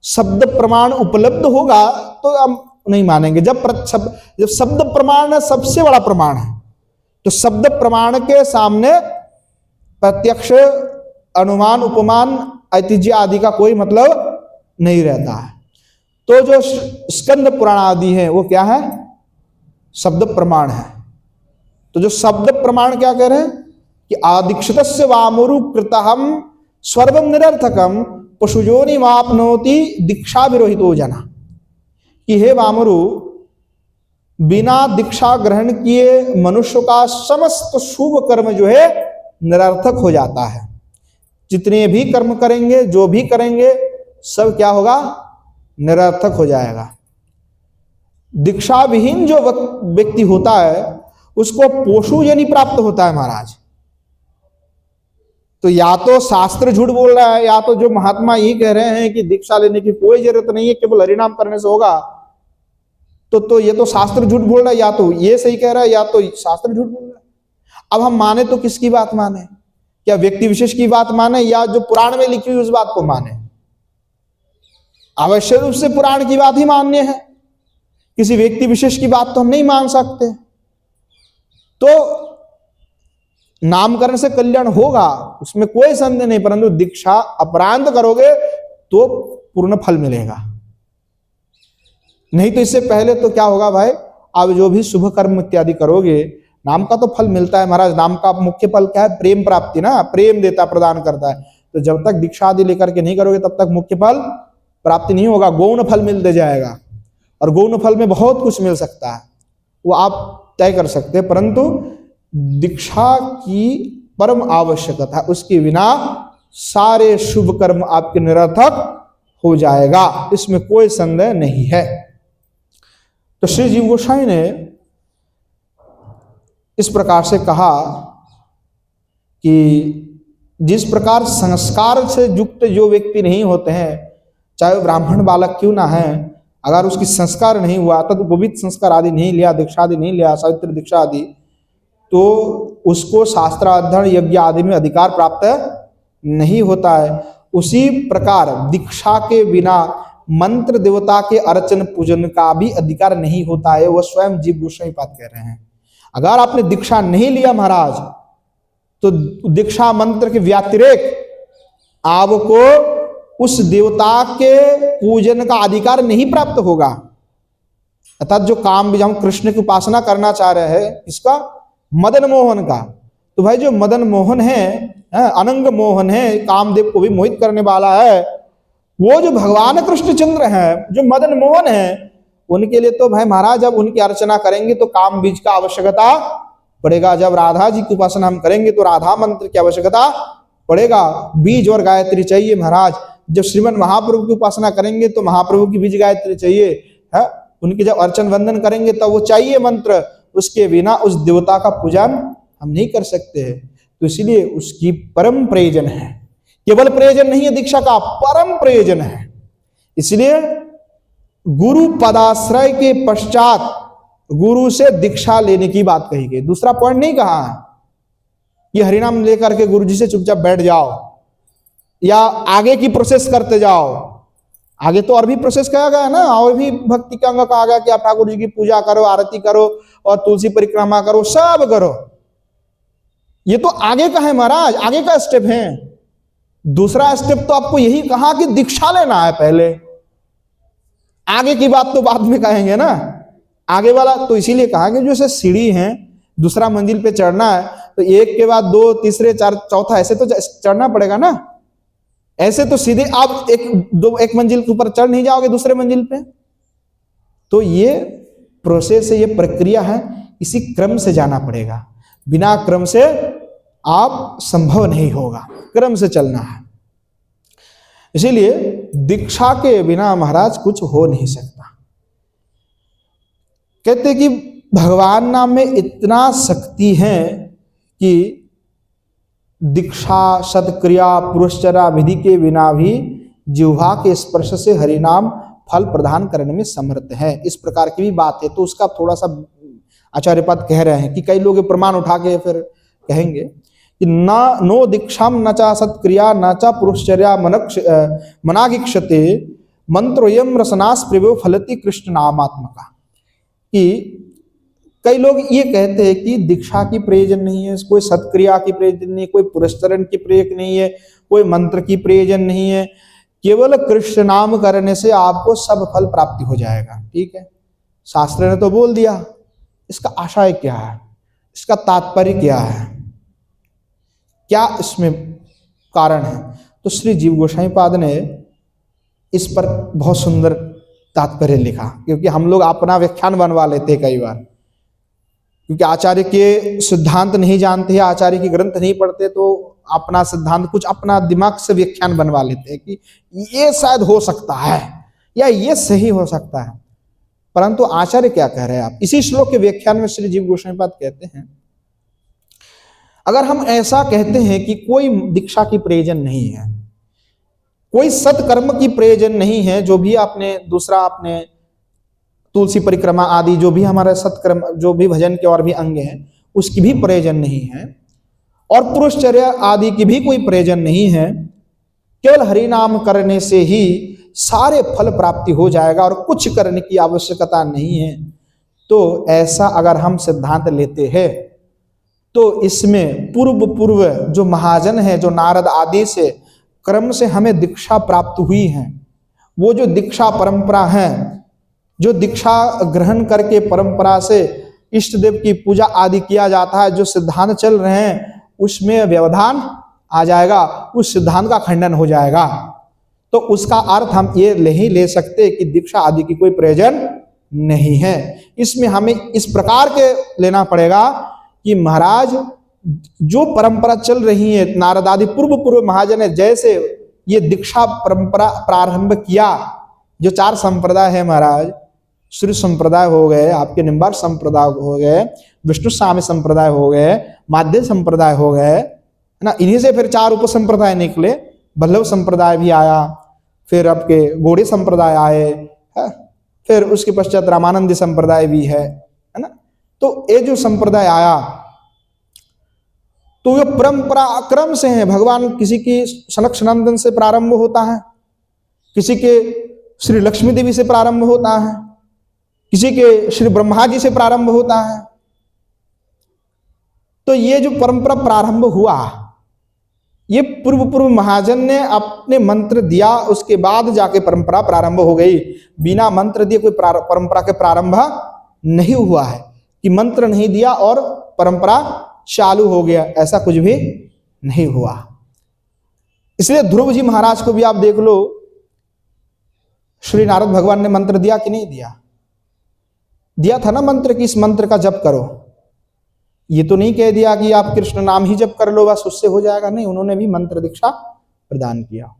शब्द प्रमाण उपलब्ध होगा तो हम नहीं मानेंगे। जब शब्द प्रमाण सबसे बड़ा प्रमाण है, तो शब्द प्रमाण के सामने प्रत्यक्ष अनुमान उपमान ऐतिह्य आदि का कोई मतलब नहीं रहता है। तो जो स्कंद पुराण आदि है वो क्या है, शब्द प्रमाण है। तो जो शब्द प्रमाण क्या कह रहे हैं कि आदिक्षतस्य वामुरु कृतहम सर्वम निरर्थकम पशुजोनि मापनोति दीक्षा विरोहितो जना, कि हे वामरु, बिना दीक्षा ग्रहण किए मनुष्य का समस्त शुभ कर्म जो है निरर्थक हो जाता है। जितने भी कर्म करेंगे, जो भी करेंगे, सब क्या होगा, निरर्थक हो जाएगा। दीक्षा विहीन जो व्यक्ति होता है उसको पोषुजनि प्राप्त होता है महाराज। तो या तो शास्त्र झूठ बोल रहा है, या तो जो महात्मा ये कह रहे हैं कि दीक्षा लेने की कोई जरूरत नहीं है, केवल हरिनाम करने से होगा, तो ये तो शास्त्र झूठ बोल रहा है, या तो ये सही कह रहा है या तो शास्त्र झूठ बोल रहा है। अब हम माने तो किसकी बात माने, क्या व्यक्ति विशेष की बात माने या जो पुराण में लिखी हुई उस बात को माने? अवश्य रूप से पुराण की बात ही मान्य है, किसी व्यक्ति विशेष की बात तो हम नहीं मान सकते। तो नामकरण से कल्याण होगा, उसमें कोई संदेह नहीं, परंतु दीक्षा अपरांत करोगे तो पूर्ण फल मिलेगा। नहीं तो इससे पहले तो क्या होगा भाई, आप जो भी शुभ कर्म इत्यादि करोगे, नाम का तो फल मिलता है महाराज। नाम का मुख्य फल क्या है, प्रेम प्राप्ति ना, प्रेम देता प्रदान करता है। तो जब तक दीक्षा आदि लेकर के नहीं करोगे तब तक मुख्य फल प्राप्ति नहीं होगा, गौण फल मिलते जाएगा। और गौण फल में बहुत कुछ मिल सकता है, वो आप तय कर सकते हैं, परंतु दीक्षा की परम आवश्यकता है, उसके बिना सारे शुभ कर्म आपके निरर्थक हो जाएगा, इसमें कोई संदेह नहीं है। तो श्री जीव गोसाई ने इस प्रकार से कहा कि जिस प्रकार संस्कार से युक्त जो व्यक्ति नहीं होते हैं, चाहे वो ब्राह्मण बालक क्यों ना है, अगर उसकी संस्कार नहीं हुआ, तब पवित्र संस्कार आदि नहीं लिया, दीक्षा आदि नहीं लिया, सावित्र दीक्षा आदि, तो उसको शास्त्राध्ययन यज्ञ आदि में अधिकार प्राप्त नहीं होता है। उसी प्रकार दीक्षा के बिना मंत्र देवता के अर्चन पूजन का भी अधिकार नहीं होता है। वह स्वयं जीव गोसाई बात कह रहे हैं। अगर आपने दीक्षा नहीं लिया महाराज, तो दीक्षा मंत्र के व्यतिरेक आपको उस देवता के पूजन का अधिकार नहीं प्राप्त होगा। अर्थात जो काम भी हम कृष्ण की उपासना करना चाह रहे हैं, इसका मदन मोहन का, तो भाई जो मदन मोहन है, अनंग मोहन है, कामदेव को भी मोहित करने वाला है, वो जो भगवान कृष्णचंद्र है, जो मदन मोहन है, उनके लिए तो भाई महाराज जब उनकी अर्चना करेंगे तो काम बीज का आवश्यकता पड़ेगा। जब राधा जी की उपासना हम करेंगे तो राधा मंत्र की आवश्यकता पड़ेगा। बीज और गायत्री चाहिए महाराज। जब श्रीमन महाप्रभु की उपासना करेंगे तो महाप्रभु की बीज गायत्री चाहिए है। उनके जब अर्चन वंदन करेंगे तब वो चाहिए मंत्र। उसके बिना उस देवता का पूजन हम नहीं कर सकते हैं। तो इसलिए उसकी परम प्रयोजन है, केवल प्रयोजन नहीं है दीक्षा का, परम प्रयोजन है। इसलिए गुरु पदाश्रय के पश्चात गुरु से दीक्षा लेने की बात कही गई। दूसरा पॉइंट नहीं कहा ये हरिनाम लेकर के गुरु जी से चुपचाप बैठ जाओ या आगे की प्रोसेस करते जाओ। आगे तो और भी प्रोसेस कहा गया ना, और भी भक्ति का अंग कहा गया कि आप ठाकुर जी की पूजा करो, आरती करो और तुलसी परिक्रमा करो, सब करो। ये तो आगे का है महाराज, आगे का स्टेप है। दूसरा स्टेप तो आपको यही कहा कि दीक्षा लेना है पहले, आगे की बात तो बाद में कहेंगे ना। आगे वाला तो इसीलिए कहा कि जैसे सीढ़ी है, दूसरा मंजिल पे चढ़ना है तो एक के बाद दो, तीसरे, चार, चौथा, ऐसे तो चढ़ना पड़ेगा ना। ऐसे तो सीधे आप एक मंजिल के ऊपर चढ़ नहीं जाओगे दूसरे मंजिल पे। तो ये प्रोसेस है, ये प्रक्रिया है, इसी क्रम से जाना पड़ेगा। बिना क्रम से आप संभव नहीं होगा, क्रम से चलना है। इसीलिए दीक्षा के बिना महाराज कुछ हो नहीं सकता। कहते कि भगवान नाम में इतना शक्ति है कि दीक्षा, सत्क्रिया, पुरस्चर्या विधि के बिना भी जिह्वा के स्पर्श से हरिनाम फल प्रदान करने में समर्थ है। इस प्रकार की भी बात है। तो उसका थोड़ा सा आचार्यपाद कह रहे हैं कि कई लोग प्रमाण उठा के फिर कहेंगे कि नो दीक्षाम न चा सत्क्रिया न चा पुरुषचर्या मनागिक्षते मंत्रोयम रसनास प्रभो फलति कृष्ण नामात्मका। कि कई लोग ये कहते हैं कि दीक्षा की प्रयोजन नहीं है, कोई सत्क्रिया की प्रयोजन नहीं है, कोई पुरस्चरण की प्रयोजन नहीं है, कोई मंत्र की प्रयोजन नहीं है, केवल कृष्ण नाम करने से आपको सब फल प्राप्ति हो जाएगा। ठीक है, शास्त्र ने तो बोल दिया, इसका आशय क्या है, इसका तात्पर्य क्या है, क्या इसमें कारण है? तो श्री जीव गोसाई पाद ने इस पर बहुत सुंदर तात्पर्य लिखा। क्योंकि हम लोग अपना व्याख्यान बनवा लेते हैं कई बार, क्योंकि आचार्य के सिद्धांत नहीं जानते हैं, आचार्य की ग्रंथ नहीं पढ़ते, तो अपना सिद्धांत कुछ अपना दिमाग से व्याख्यान बनवा लेते हैं कि ये शायद हो सकता है या ये सही हो सकता है। परंतु आचार्य क्या कह रहे हैं आप? इसी श्लोक के व्याख्यान में श्री जीव गोसाई पाद कहते हैं, अगर हम ऐसा कहते हैं कि कोई दीक्षा की प्रयोजन नहीं है, कोई सत्कर्म की प्रयोजन नहीं है, जो भी आपने दूसरा आपने तुलसी परिक्रमा आदि जो भी हमारे सत्कर्म, जो भी भजन के और भी अंग हैं, उसकी भी प्रयोजन नहीं है, और पुरुषचर्या आदि की भी कोई प्रयोजन नहीं है, केवल हरि नाम करने से ही सारे फल प्राप्ति हो जाएगा और कुछ करने की आवश्यकता नहीं है, तो ऐसा अगर हम सिद्धांत लेते हैं तो इसमें पूर्व जो महाजन है, जो नारद आदि से क्रम से हमें दीक्षा प्राप्त हुई है, वो जो दीक्षा परंपरा है, जो दीक्षा ग्रहण करके परंपरा से इष्ट देव की पूजा आदि किया जाता है, जो सिद्धांत चल रहे हैं, उसमें व्यवधान आ जाएगा, उस सिद्धांत का खंडन हो जाएगा। तो उसका अर्थ हम ये नहीं ले सकते कि दीक्षा आदि की कोई प्रयोजन नहीं है। इसमें हमें इस प्रकार के लेना पड़ेगा कि महाराज जो परंपरा चल रही है, नारद आदि पूर्व महाजन है, जैसे ये दीक्षा परंपरा प्रारंभ किया, जो 4 संप्रदाय है महाराज, श्री संप्रदाय हो गए, आपके निम्बार संप्रदाय हो गए, विष्णु स्वामी संप्रदाय हो गए, माध्य संप्रदाय हो गए, है ना। इन्हीं से फिर 4 उप संप्रदाय निकले, बल्लभ संप्रदाय भी आया, फिर आपके गौड़ी संप्रदाय आए, है, फिर उसके पश्चात रामानंदी संप्रदाय भी है ना। तो ये जो संप्रदाय आया, तो ये परंपरा क्रम से है। भगवान किसी की सनक सनंदन से प्रारंभ होता है, किसी के श्री लक्ष्मी देवी से प्रारंभ होता है, किसी के श्री ब्रह्मा जी से प्रारंभ होता है, तो ये जो परंपरा प्रारंभ हुआ, ये पूर्व महाजन ने अपने मंत्र दिया, उसके बाद जाके परंपरा प्रारंभ हो गई। बिना मंत्र दिए कोई परंपरा के प्रारंभ नहीं हुआ है कि मंत्र नहीं दिया और परंपरा चालू हो गया, ऐसा कुछ भी नहीं हुआ। इसलिए ध्रुव जी महाराज को भी आप देख लो, श्री नारद भगवान ने मंत्र दिया कि नहीं दिया? दिया था ना मंत्र कि इस मंत्र का जप करो। ये तो नहीं कह दिया कि आप कृष्ण नाम ही जप कर लो बस उससे हो जाएगा, नहीं, उन्होंने भी मंत्र दीक्षा प्रदान किया।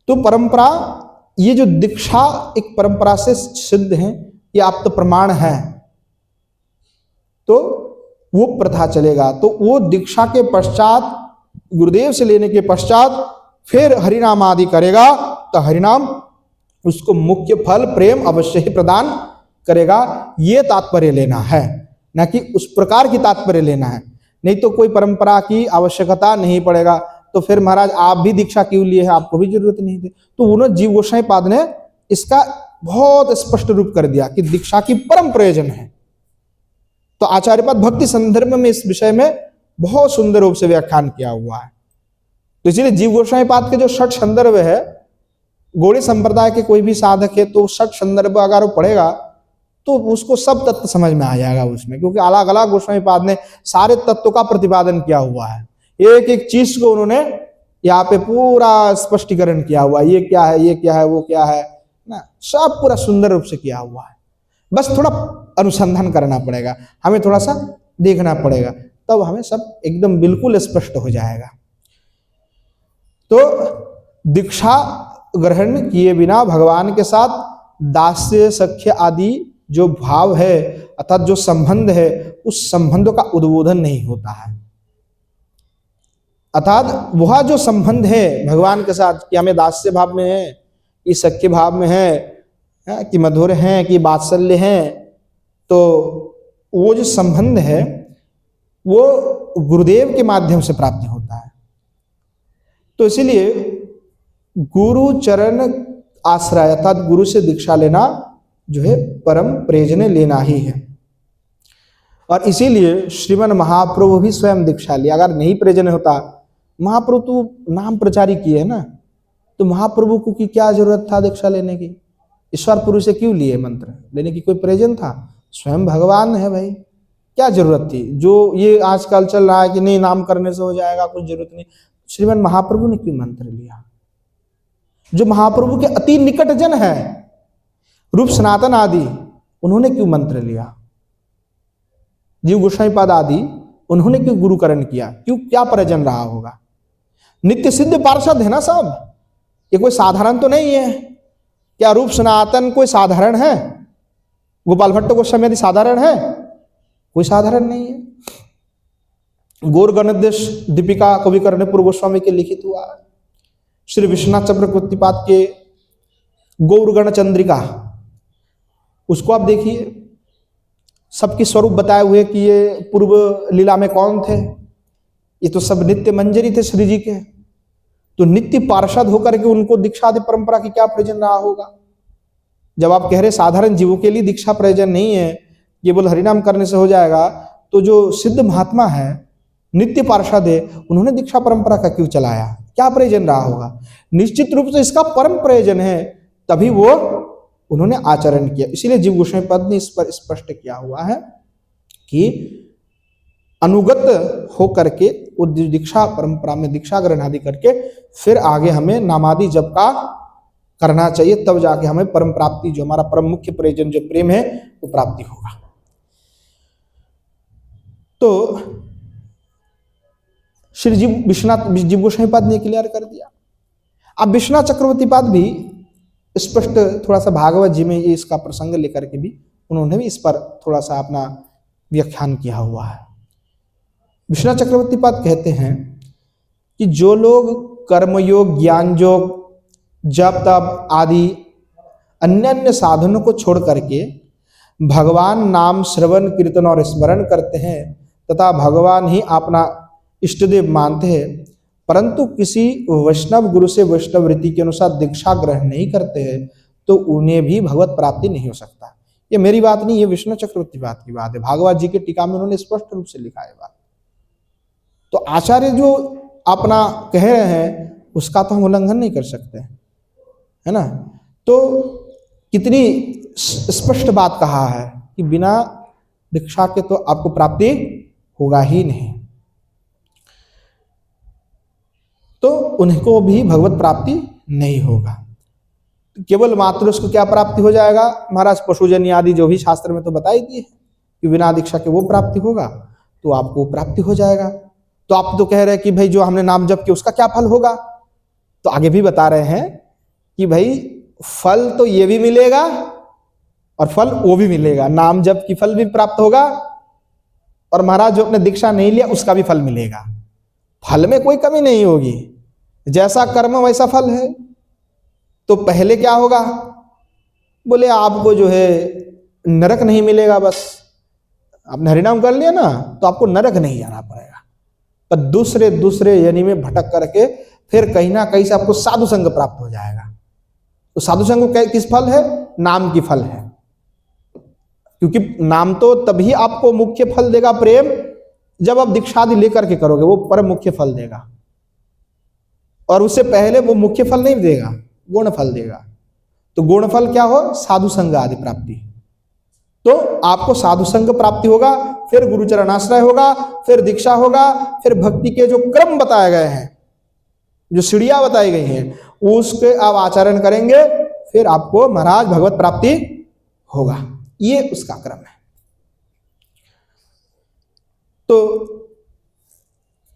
तो परंपरा, ये जो दीक्षा एक परंपरा से सिद्ध है, ये आप तो प्रमाण है, तो वो प्रथा चलेगा। तो वो दीक्षा के पश्चात, गुरुदेव से लेने के पश्चात फिर हरिनाम आदि करेगा, तो हरिनाम उसको मुख्य फल प्रेम अवश्य ही प्रदान करेगा। ये तात्पर्य लेना है, ना कि उस प्रकार की तात्पर्य लेना है। नहीं तो कोई परंपरा की आवश्यकता नहीं पड़ेगा। तो फिर महाराज आप भी दीक्षा क्यों लिए है, आपको भी जरूरत नहीं थी। तो उन्होंने जीव गोसाई पाद ने इसका बहुत स्पष्ट रूप कर दिया कि दीक्षा की परम प्रयोजन है। तो आचार्यपाद भक्ति संदर्भ में इस विषय में बहुत सुंदर रूप से व्याख्यान किया हुआ है। तो इसलिए जीव गोसाई पाद के जो 6 संदर्भ है, गौड़ी संप्रदाय के कोई भी साधक है तो 6 संदर्भ अगर वो पढ़ेगा तो उसको सब तत्व समझ में आ जाएगा उसमें, क्योंकि अलग अलग गोस्वामी पाद ने सारे तत्वों का प्रतिपादन किया हुआ है। एक एक चीज को उन्होंने यहाँ पे पूरा स्पष्टीकरण किया हुआ है, ये क्या है, ये क्या है, वो क्या है ना, सब पूरा सुंदर रूप से किया हुआ है। बस थोड़ा अनुसंधान करना पड़ेगा, हमें थोड़ा सा देखना पड़ेगा, तब हमें सब एकदम बिल्कुल स्पष्ट हो जाएगा। तो दीक्षा ग्रहण किए बिना भगवान के साथ दास्य सख्य आदि जो भाव है अर्थात जो संबंध है, उस संबंधों का उद्बोधन नहीं होता है। अर्थात वह जो संबंध है भगवान के साथ कि हमें दास्य भाव में है, कि सख्य भाव में है, कि मधुर है, कि वात्सल्य है, तो वो जो संबंध है वो गुरुदेव के माध्यम से प्राप्ति होता है। तो इसीलिए गुरु चरण आश्रय अर्थात गुरु से दीक्षा लेना जो है परम प्रयोजन लेना ही है। और इसीलिए श्रीमन महाप्रभु भी स्वयं दीक्षा लिया। अगर नहीं प्रयोजन होता, महाप्रभु तो नाम प्रचारी किए है ना, तो महाप्रभु को की क्या जरूरत था दीक्षा लेने की? ईश्वर पुरुष से क्यों लिए मंत्र लेने की कोई प्रयोजन था? स्वयं भगवान है भाई, क्या जरूरत थी? जो ये आजकल चल रहा है कि नहीं नाम करने से हो जाएगा, कुछ जरूरत नहीं। श्रीमन महाप्रभु ने क्यों मंत्र लिया? जो महाप्रभु के अति निकट जन है, रूप सनातन आदि, उन्होंने क्यों मंत्र लिया? जीव गोसाई पाद आदि उन्होंने क्यों गुरुकरण किया? क्यों, क्या प्रयोजन रहा होगा? नित्य सिद्ध पार्षद है ना सब, ये कोई साधारण तो नहीं है। क्या रूप सनातन कोई साधारण है? गोपाल भट्ट गोस्वामी आदि साधारण है? कोई साधारण नहीं है। गौर गणदेश दीपिका कवि कर्णपुर गोस्वामी के लिखित हुआ। श्री विश्वनाथ चक्रवर्ती पाद के गौर गण चंद्रिका, उसको आप देखिए, सबके स्वरूप बताए हुए कि ये पूर्व लीला में कौन थे। ये तो सब नित्य मंजरी थे श्री जी के। तो नित्य पार्षद होकर के उनको दीक्षा आदि परंपरा की क्या प्रयोजन रहा होगा? जब आप कह रहे साधारण जीवों के लिए दीक्षा प्रयोजन नहीं है, केवल हरिनाम करने से हो जाएगा, तो जो सिद्ध महात्मा है, नित्य पार्षद है, उन्होंने दीक्षा परंपरा का क्यों चलाया? क्या प्रयोजन रहा होगा? निश्चित रूप से इसका परम प्रयोजन है, तभी वो उन्होंने आचरण किया। इसीलिए जीव गोसाई पद ने इस पर स्पष्ट किया हुआ है कि अनुगत हो करके वो दीक्षा परंपरा में दीक्षा ग्रहण आदि करके फिर आगे हमें नामादि जप का करना चाहिए, तब जाके हमें परम प्राप्ति, जो हमारा परम मुख्य प्रयोजन जो प्रेम है, वो प्राप्ति होगा। तो श्री जीव गोसाई पाद ने क्लियर कर दिया। अब विश्वनाथ चक्रवर्ती पाद भी स्पष्ट थोड़ा सा भागवत जी में ये इसका प्रसंग लेकर के भी उन्होंने भी इस पर थोड़ा सा अपना व्याख्यान किया हुआ है। विश्वनाथ चक्रवर्ती पाद कहते हैं कि जो लोग कर्मयोग, ज्ञान योग, जप तप आदि अन्य अन्य साधनों को छोड़ करके भगवान नाम श्रवण कीर्तन और स्मरण करते हैं तथा भगवान ही अपना इष्टदेव मानते हैं, परंतु किसी वैष्णव गुरु से वैष्णव रीति के अनुसार दीक्षा ग्रहण नहीं करते हैं, तो उन्हें भी भगवत प्राप्ति नहीं हो सकता। ये मेरी बात नहीं, ये विष्णु चक्रवर्ती बात की बात है। भागवत जी के टीका में उन्होंने स्पष्ट रूप से लिखा है बात। तो आचार्य जो अपना कह रहे हैं उसका तो हम उल्लंघन नहीं कर सकते, है ना। तो कितनी स्पष्ट बात कहा है कि बिना दीक्षा के तो आपको प्राप्ति होगा ही नहीं, तो उनको भी भगवत प्राप्ति नहीं होगा। केवल मात्र उसको क्या प्राप्ति हो जाएगा महाराज, पशुजन्य आदि जो भी शास्त्र में तो बताई दी है कि बिना दीक्षा के वो प्राप्ति होगा, तो आपको प्राप्ति हो जाएगा। तो आप तो कह रहे हैं कि भाई जो हमने नाम जप किया उसका क्या फल होगा, तो आगे भी बता रहे हैं कि भाई फल तो ये भी मिलेगा और फल वो भी मिलेगा, नाम जप की फल भी प्राप्त होगा और महाराज जो अपने दीक्षा नहीं लिया उसका भी फल मिलेगा। फल में कोई कमी नहीं होगी, जैसा कर्म वैसा फल है। तो पहले क्या होगा, बोले आपको जो है नरक नहीं मिलेगा, बस आपने हरिनाम कर लिया ना तो आपको नरक नहीं जाना पड़ेगा, पर दूसरे दूसरे यानी में भटक करके फिर कहीं ना कहीं से आपको साधु संग प्राप्त हो जाएगा। तो साधु संग किस फल है, नाम की फल है, क्योंकि नाम तो तभी आपको मुख्य फल देगा प्रेम, जब आप दीक्षादि लेकर के करोगे वो परम मुख्य फल देगा, और उससे पहले वो मुख्य फल नहीं देगा, गुण फल देगा। तो गुण फल क्या हो, साधु संग आदि प्राप्ति। तो आपको साधु संग प्राप्ति होगा, फिर गुरुचरणाश्रय होगा, फिर दीक्षा होगा, फिर भक्ति के जो क्रम बताए गए हैं, जो सीढ़ियां बताई गई हैं, उसके आप आचरण करेंगे, फिर आपको महाराज भगवत प्राप्ति होगा। ये उसका क्रम है। तो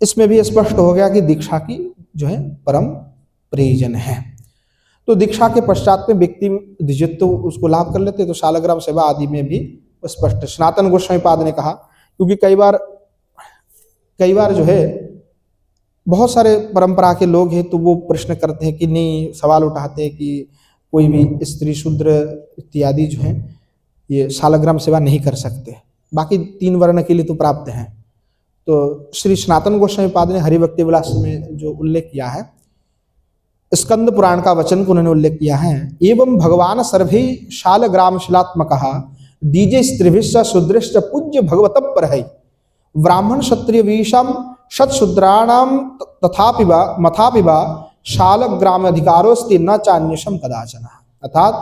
इसमें भी स्पष्ट हो गया कि दीक्षा की जो है परम प्रयोजन है। तो दीक्षा के पश्चात में व्यक्ति द्विजत्व उसको लाभ कर लेते, तो शालग्राम सेवा आदि में भी स्पष्ट सनातन गोस्वामी पाद ने कहा, क्योंकि कई बार जो है बहुत सारे परंपरा के लोग हैं तो वो प्रश्न करते हैं कि नहीं, सवाल उठाते हैं कि कोई भी स्त्री शूद्र इत्यादि जो है ये शालग्राम सेवा नहीं कर सकते, बाकी 3 वर्ण के लिए तो प्राप्त हैं। तो श्री सनातन गोस्वामी पाद ने हरिभक्ति विलास में जो उल्लेख किया है, स्कंद पुराण का वचन को उन्होंने उल्लेख किया है, एवं भगवान सर्वे शालग्राम शिलात्मक दीजे स्त्रीभिश्च शूद्रश्च पूज्य भगवत पर है ब्राह्मण क्षत्रिय विषम शतशूद्राणाम तथापिवा मथापिवा शालग्राम अधिकारोस्ति न चान्यशम कदाचन। अर्थात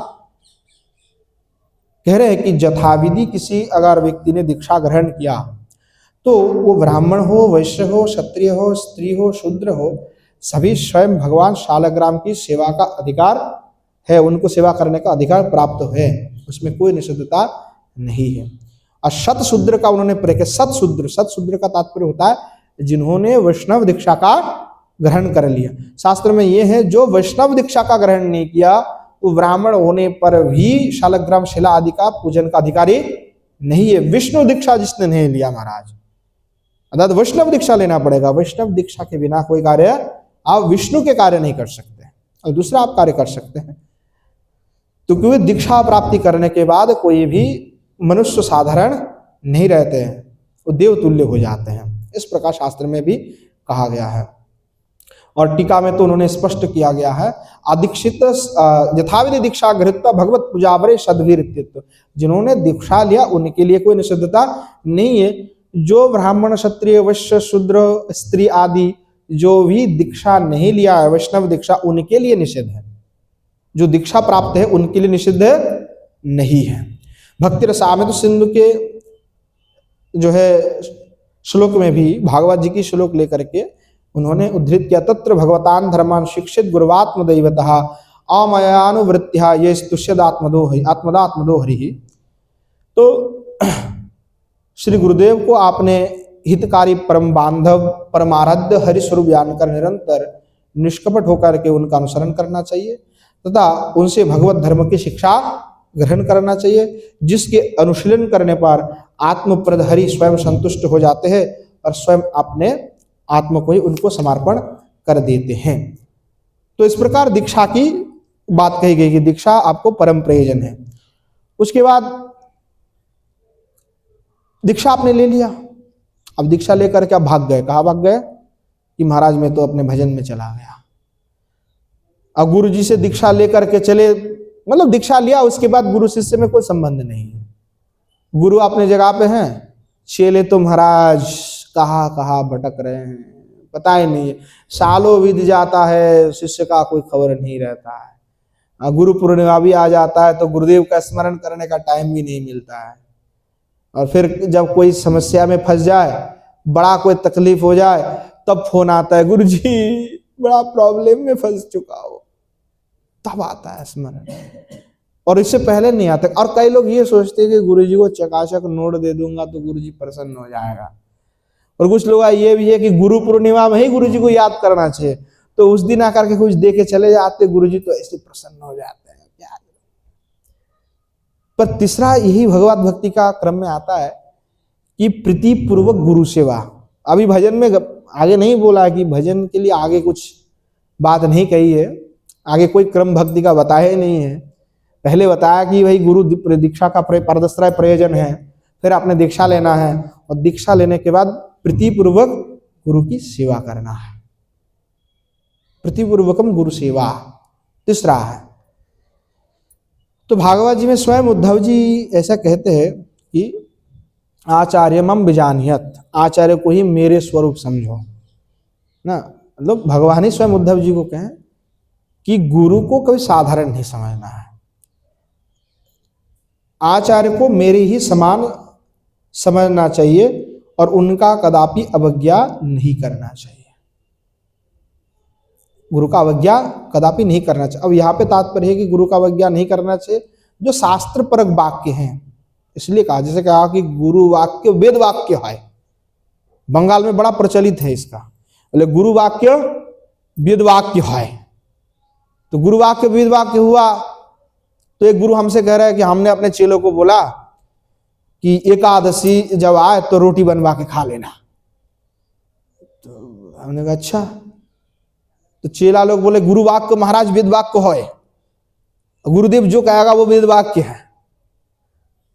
कह रहे हैं कि यथाविधि किसी अगर व्यक्ति ने दीक्षा ग्रहण किया तो वो ब्राह्मण हो, वैश्य हो, क्षत्रिय हो, स्त्री हो, शूद्र हो, सभी स्वयं भगवान शालग्राम की सेवा का अधिकार है, उनको सेवा करने का अधिकार प्राप्त है, उसमें कोई निषिद्धता नहीं है। और शतशूद्र का उन्होंने प्रयोग, शतशूद्र का तात्पर्य होता है जिन्होंने वैष्णव दीक्षा का ग्रहण कर लिया। शास्त्र में यह है जो वैष्णव दीक्षा का ग्रहण नहीं किया वो ब्राह्मण होने पर भी शालग्राम शिला आदि का पूजन का अधिकारी नहीं है। विष्णु दीक्षा जिसने नहीं लिया महाराज, अर्थात वैष्णव दीक्षा लेना पड़ेगा। वैष्णव दीक्षा के बिना कोई कार्य आप विष्णु के कार्य नहीं कर सकते, और दूसरा आप कार्य कर सकते हैं। तो क्योंकि दीक्षा प्राप्ति करने के बाद कोई भी मनुष्य साधारण नहीं रहते हैं, वो देवतुल्य हो जाते हैं, इस प्रकार शास्त्र में भी कहा गया है। और टीका में तो उन्होंने स्पष्ट किया गया है, अदीक्षित यथाविधि दीक्षा गृहीत्वा भगवत पूजावरे सद्वीरित्व, जिन्होंने दीक्षा लिया उनके लिए कोई निषिद्धता नहीं है। जो ब्राह्मण क्षत्रिय वैश्य शूद्र स्त्री आदि जो भी दीक्षा नहीं लिया है वैष्णव दीक्षा, उनके लिए निषिद्ध है। जो दीक्षा प्राप्त है उनके लिए निषिद्ध नहीं है। भक्ति रसामृत सिंधु के जो है श्लोक में भी भागवत जी की श्लोक लेकर के उन्होंने उद्धृत किया, तत्र भगवतान धर्मान शिक्षित गुरुवात्म दैवतः अमयानुवृत्त्या ये आत्मदात्मदो हरि। तो श्री गुरुदेव को आपने हितकारी परम बांधव परमाराध्य हरि स्वरूप जानकर निरंतर निष्कपट होकर के उनका अनुसरण करना चाहिए तथा उनसे भगवत धर्म की शिक्षा ग्रहण करना चाहिए, जिसके अनुशीलन करने पर आत्मप्रद हरि स्वयं संतुष्ट हो जाते हैं और स्वयं अपने आत्मा को ही उनको समर्पण कर देते हैं। तो इस प्रकार दीक्षा की बात कही गई कि दीक्षा आपको परम प्रयोजन है। उसके बाद दीक्षा आपने ले लिया, अब दीक्षा लेकर के आप भाग गए, कहाँ भाग गए कि महाराज मैं तो अपने भजन में चला गया। अब गुरु जी से दीक्षा लेकर के चले, मतलब दीक्षा लिया उसके बाद गुरु शिष्य में कोई संबंध नहीं है, गुरु अपने जगह पे हैं, चेले तो महाराज कहाँ कहाँ भटक रहे हैं, पता ही नहीं है। सालों बीत जाता है, शिष्य का कोई खबर नहीं रहता है। गुरु पूर्णिमा भी आ जाता है तो गुरुदेव का स्मरण करने का टाइम भी नहीं मिलता है। और फिर जब कोई समस्या में फंस जाए, बड़ा कोई तकलीफ हो जाए, तब फोन आता है, गुरु जी बड़ा प्रॉब्लम में फंस चुका हो, तब आता है स्मरण, और इससे पहले नहीं आता। और कई लोग ये सोचते हैं कि गुरु जी को चकाचक नोट दे दूंगा तो गुरु जी प्रसन्न हो जाएगा। और कुछ लोग ये भी है कि गुरु पूर्णिमा में ही गुरु जी को याद करना चाहिए, तो उस दिन आकर के कुछ दे के चले जाते गुरु जी, तो ऐसे प्रसन्न हो जाते हैं क्या। पर तीसरा यही भगवत भक्ति का क्रम में आता है कि प्रीति पूर्वक गुरु सेवा। अभी भजन में आगे नहीं बोला कि भजन के लिए आगे कुछ बात नहीं कही है, आगे कोई क्रम भक्ति का बताया ही नहीं है। पहले बताया कि भाई गुरु दीक्षा का परदस्त्राय प्रयोजन है, फिर आपने दीक्षा लेना है, और दीक्षा लेने के बाद प्रीतिपूर्वक गुरु की सेवा करना है। प्रीतिपूर्वकम गुरु सेवा तीसरा है। तो भागवत जी में स्वयं उद्धव जी ऐसा कहते हैं कि आचार्य मम विजानियत, आचार्य को ही मेरे स्वरूप समझो ना। मतलब भगवान ही स्वयं उद्धव जी को कहें कि गुरु को कभी साधारण नहीं समझना है, आचार्य को मेरे ही समान समझना चाहिए और उनका कदापि अवज्ञा नहीं करना चाहिए। गुरु का अवज्ञा कदापि नहीं करना चाहिए। अब यहाँ पे तात्पर्य है कि गुरु का अवज्ञा नहीं करना चाहिए जो शास्त्र परक वाक्य हैं। इसलिए कहा, जैसे कहा कि गुरु वाक्य वेद वाक्य है, बंगाल में बड़ा प्रचलित है इसका, बोले गुरु वाक्य वेद वाक्य है। तो गुरु वाक्य वेद वाक्य हुआ, तो एक गुरु हमसे कह रहा है कि हमने अपने चेलों को बोला कि एकादशी जब आए तो रोटी बनवा के खा लेना। तो हमने कहा अच्छा। तो चेला लोग बोले गुरु वाक्य महाराज वेद वाक्य है, गुरुदेव जो कहेगा वो वेद वाक्य है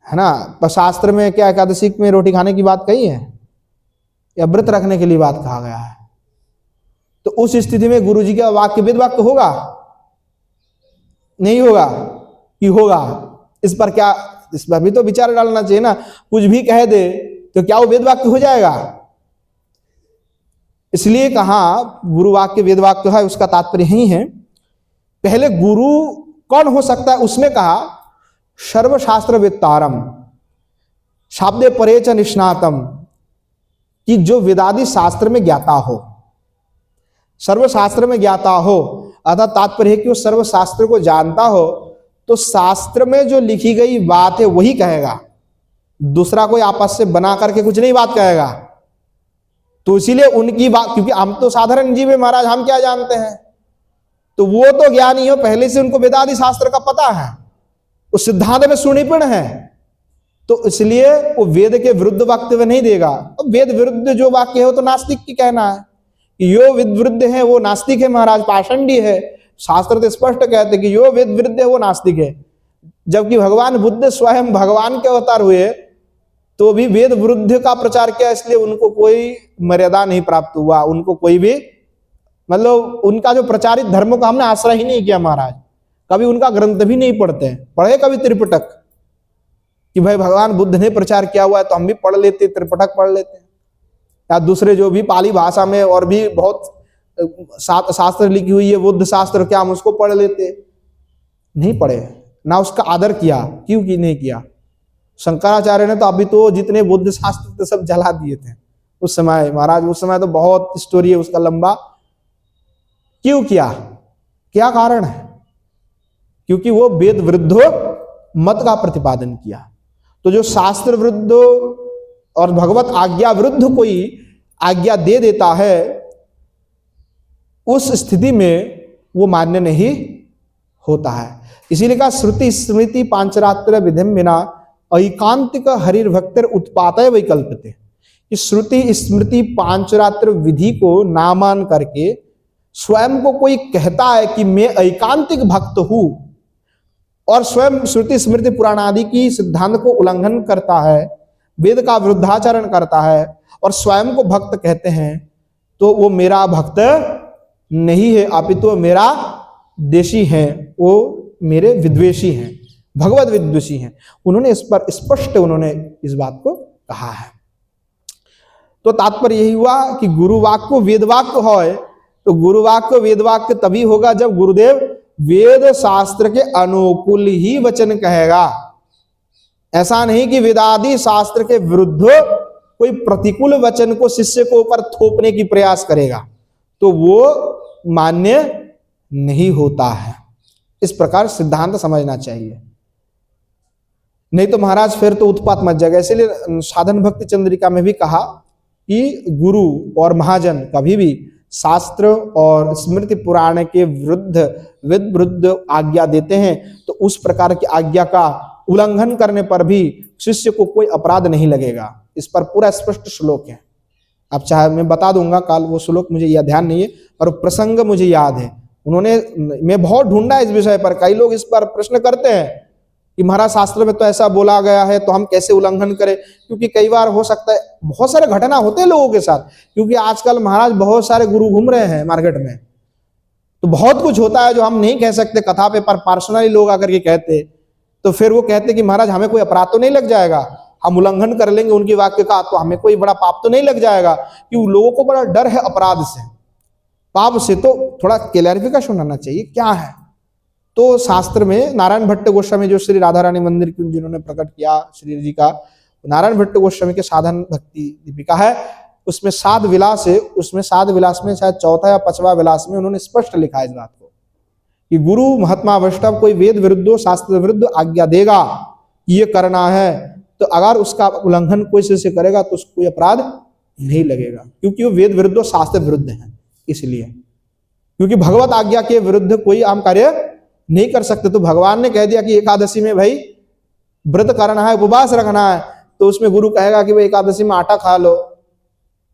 ना। पर शास्त्र में क्या एकादशी में रोटी खाने की बात कही है या व्रत रखने के लिए बात कहा गया है? तो उस स्थिति में गुरु जी का वाक्य वेद वाक्य होगा नहीं होगा कि होगा? इस पर क्या, इस पर भी तो विचार डालना चाहिए ना। कुछ भी कह दे तो क्या वो वेद वाक्य हो जाएगा? इसलिए कहा गुरु वाक्य वेद वाक्य है, उसका तात्पर्य यही है। पहले गुरु कौन हो सकता है उसमें कहा सर्वशास्त्र वेत्तारम शाब्दे परे च निष्णातम, कि जो वेदादि शास्त्र में ज्ञाता हो, सर्वशास्त्र में ज्ञाता हो, अर्थात तात्पर्य है कि वो सर्वशास्त्र को जानता हो, तो शास्त्र में जो लिखी गई बात है वही कहेगा, दूसरा कोई आपस से बना करके कुछ नहीं बात कहेगा। तो इसीलिए उनकी बात, क्योंकि हम तो साधारण जीव है महाराज, हम क्या जानते हैं, तो वो तो ज्ञानी हो, पहले से उनको वेदादि शास्त्र का पता है, उस सिद्धांत में सुनिपुण है, तो इसलिए वो वेद के विरुद्ध वक्तव्य नहीं देगा। अब वेद विरुद्ध जो वाक्य है वो तो नास्तिक की कहना है कि यो वेद विरुद्ध है वो नास्तिक है महाराज, पाषंडी है। शास्त्र तो स्पष्ट कहते हैं कि यो वेद विरुद्ध है वो नास्तिक है। जबकि भगवान बुद्ध स्वयं भगवान के अवतार हुए तो भी वेद विरुद्ध का प्रचार किया, इसलिए उनको कोई मर्यादा नहीं प्राप्त हुआ, उनको कोई भी मतलब उनका जो प्रचारित धर्मों का हमने आश्रय ही नहीं किया महाराज। कभी उनका ग्रंथ भी नहीं पढ़ते, पढ़े कभी त्रिपिटक कि भाई भगवान बुद्ध ने प्रचार किया हुआ है तो हम भी पढ़ लेते, त्रिपिटक पढ़ लेते हैं, या दूसरे जो भी पाली भाषा में और भी बहुत शास्त्र लिखी हुई है, बुद्ध शास्त्र, क्या हम उसको पढ़ लेते? नहीं पढ़े, ना उसका आदर किया। क्यों की नहीं किया? शंकराचार्य ने तो अभी तो जितने बुद्ध शास्त्र थे सब जला दिए थे उस समय महाराज। उस समय तो बहुत स्टोरी है उसका लंबा। क्यों किया? क्या कारण है? क्योंकि वो वेद विरुद्ध मत का प्रतिपादन किया। तो जो शास्त्र विरुद्ध और भगवत आज्ञा विरुद्ध कोई आज्ञा दे देता है, उस स्थिति में वो मान्य नहीं होता है। इसीलिए कहा श्रुति स्मृति पांचरात्र विधिम बिना ऐकांतिक हरिर्भक्तिर उत्पातय वैकल्पते। श्रुति स्मृति पांचरात्र विधि को ना मान करके स्वयं को कोई कहता है कि मैं ऐकांतिक भक्त हूं और स्वयं श्रुति स्मृति पुराण आदि की सिद्धांत को उल्लंघन करता है, वेद का विरुद्धाचरण करता है और स्वयं को भक्त कहते हैं, तो वो मेरा भक्त नहीं है, अपितु तो मेरा देशी है, वो मेरे विद्वेषी हैं, भगवत विद्वेषी हैं। उन्होंने इस पर स्पष्ट उन्होंने इस बात को कहा है। तो तात्पर्य यही हुआ कि गुरु वाक्य वेद वाक्य है, तो गुरु वाक्य वेद वाक्य तभी होगा जब गुरुदेव वेद शास्त्र के अनुकूल ही वचन कहेगा। ऐसा नहीं कि वेदादि शास्त्र के विरुद्ध कोई प्रतिकूल वचन को शिष्य को ऊपर थोपने की प्रयास करेगा, तो वो मान्य नहीं होता है। इस प्रकार सिद्धांत समझना चाहिए, नहीं तो महाराज फिर तो उत्पात मच जाएगा। इसलिए साधन भक्ति चंद्रिका में भी कहा कि गुरु और महाजन कभी भी शास्त्र और स्मृति पुराण के विरुद्ध आज्ञा देते हैं तो उस प्रकार की आज्ञा का उल्लंघन करने पर भी शिष्य को कोई अपराध नहीं लगेगा। इस पर पूरा स्पष्ट श्लोक है। अब चाहे मैं बता दूंगा काल, वो श्लोक मुझे यह ध्यान नहीं है और प्रसंग मुझे याद है। मैं बहुत ढूंढा इस विषय पर। कई लोग इस पर प्रश्न करते हैं कि महाराज शास्त्र में तो ऐसा बोला गया है, तो हम कैसे उल्लंघन करें। क्योंकि कई बार हो सकता है, बहुत सारे घटना होते हैं लोगों के साथ, क्योंकि आजकल महाराज बहुत सारे गुरु घूम रहे हैं मार्केट में, तो बहुत कुछ होता है जो हम नहीं कह सकते कथा पे, पर पर्सनली लोग आकर के कहते, तो फिर वो कहते कि महाराज हमें कोई अपराध तो नहीं लग जाएगा, हम उल्लंघन कर लेंगे उनकी वाक्य का, तो हमें कोई बड़ा पाप तो नहीं लग जाएगा। क्योंकि लोगों को बड़ा डर है अपराध से, पाप से। तो थोड़ा क्लैरिफिकेशन होना चाहिए क्या है। तो शास्त्र में नारायण भट्ट गोस्वामी जो श्री राधा रानी मंदिर की जिन्होंने प्रकट किया श्री जी का, नारायण भट्ट गोस्वामी के साधन भक्ति दीपिका है, उसमें 7 विलास है। उसमें 7 विलास में शायद चौथा या 5वां विलास में उन्होंने स्पष्ट लिखा है इस बात को कि गुरु महात्मा वैष्णव कोई वेद विरुद्ध शास्त्र विरुद्ध आज्ञा देगा ये करना है, तो अगर उसका उल्लंघन कोई शिष्य करेगा तो उसको कोई अपराध नहीं लगेगा, क्योंकि वो वेद विरुद्ध शास्त्र विरुद्ध है। इसलिए क्योंकि भगवत आज्ञा के विरुद्ध कोई आम कार्य नहीं कर सकते। तो भगवान ने कह दिया कि एकादशी में भाई व्रत करना है, उपवास रखना है, तो उसमें गुरु कहेगा कि भाई एकादशी में आटा खा लो,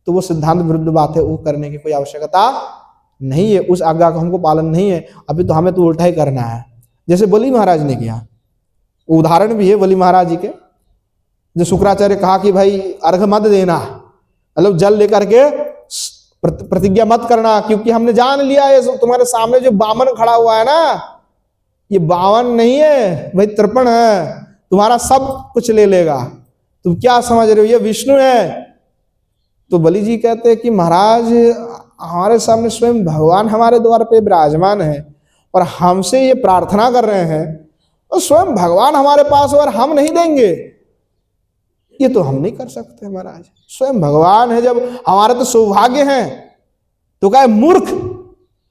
तो वो सिद्धांत विरुद्ध बात है, वो करने की कोई आवश्यकता नहीं है, उस आज्ञा का हमको पालन नहीं है। अभी तो हमें तो उल्टा ही करना है, जैसे बलि महाराज ने किया। उदाहरण भी है बलि महाराज जी के, जो शुक्राचार्य कहा कि भाई अर्घ मत देना, मतलब जल लेकर के प्रतिज्ञा मत करना, क्योंकि हमने जान लिया है तुम्हारे सामने जो बामन खड़ा हुआ है ना, ये बावन नहीं है भाई, तर्पण है, तुम्हारा सब कुछ ले लेगा, तुम क्या समझ रहे हो, ये विष्णु है। तो बलि जी कहते हैं कि महाराज हमारे सामने स्वयं भगवान हमारे द्वार पे विराजमान है और हमसे ये प्रार्थना कर रहे हैं, और स्वयं भगवान हमारे पास और हम नहीं देंगे, ये तो हम नहीं कर सकते महाराज, स्वयं भगवान है। जब हमारे तो सौभाग्य हैं, तो कहे मूर्ख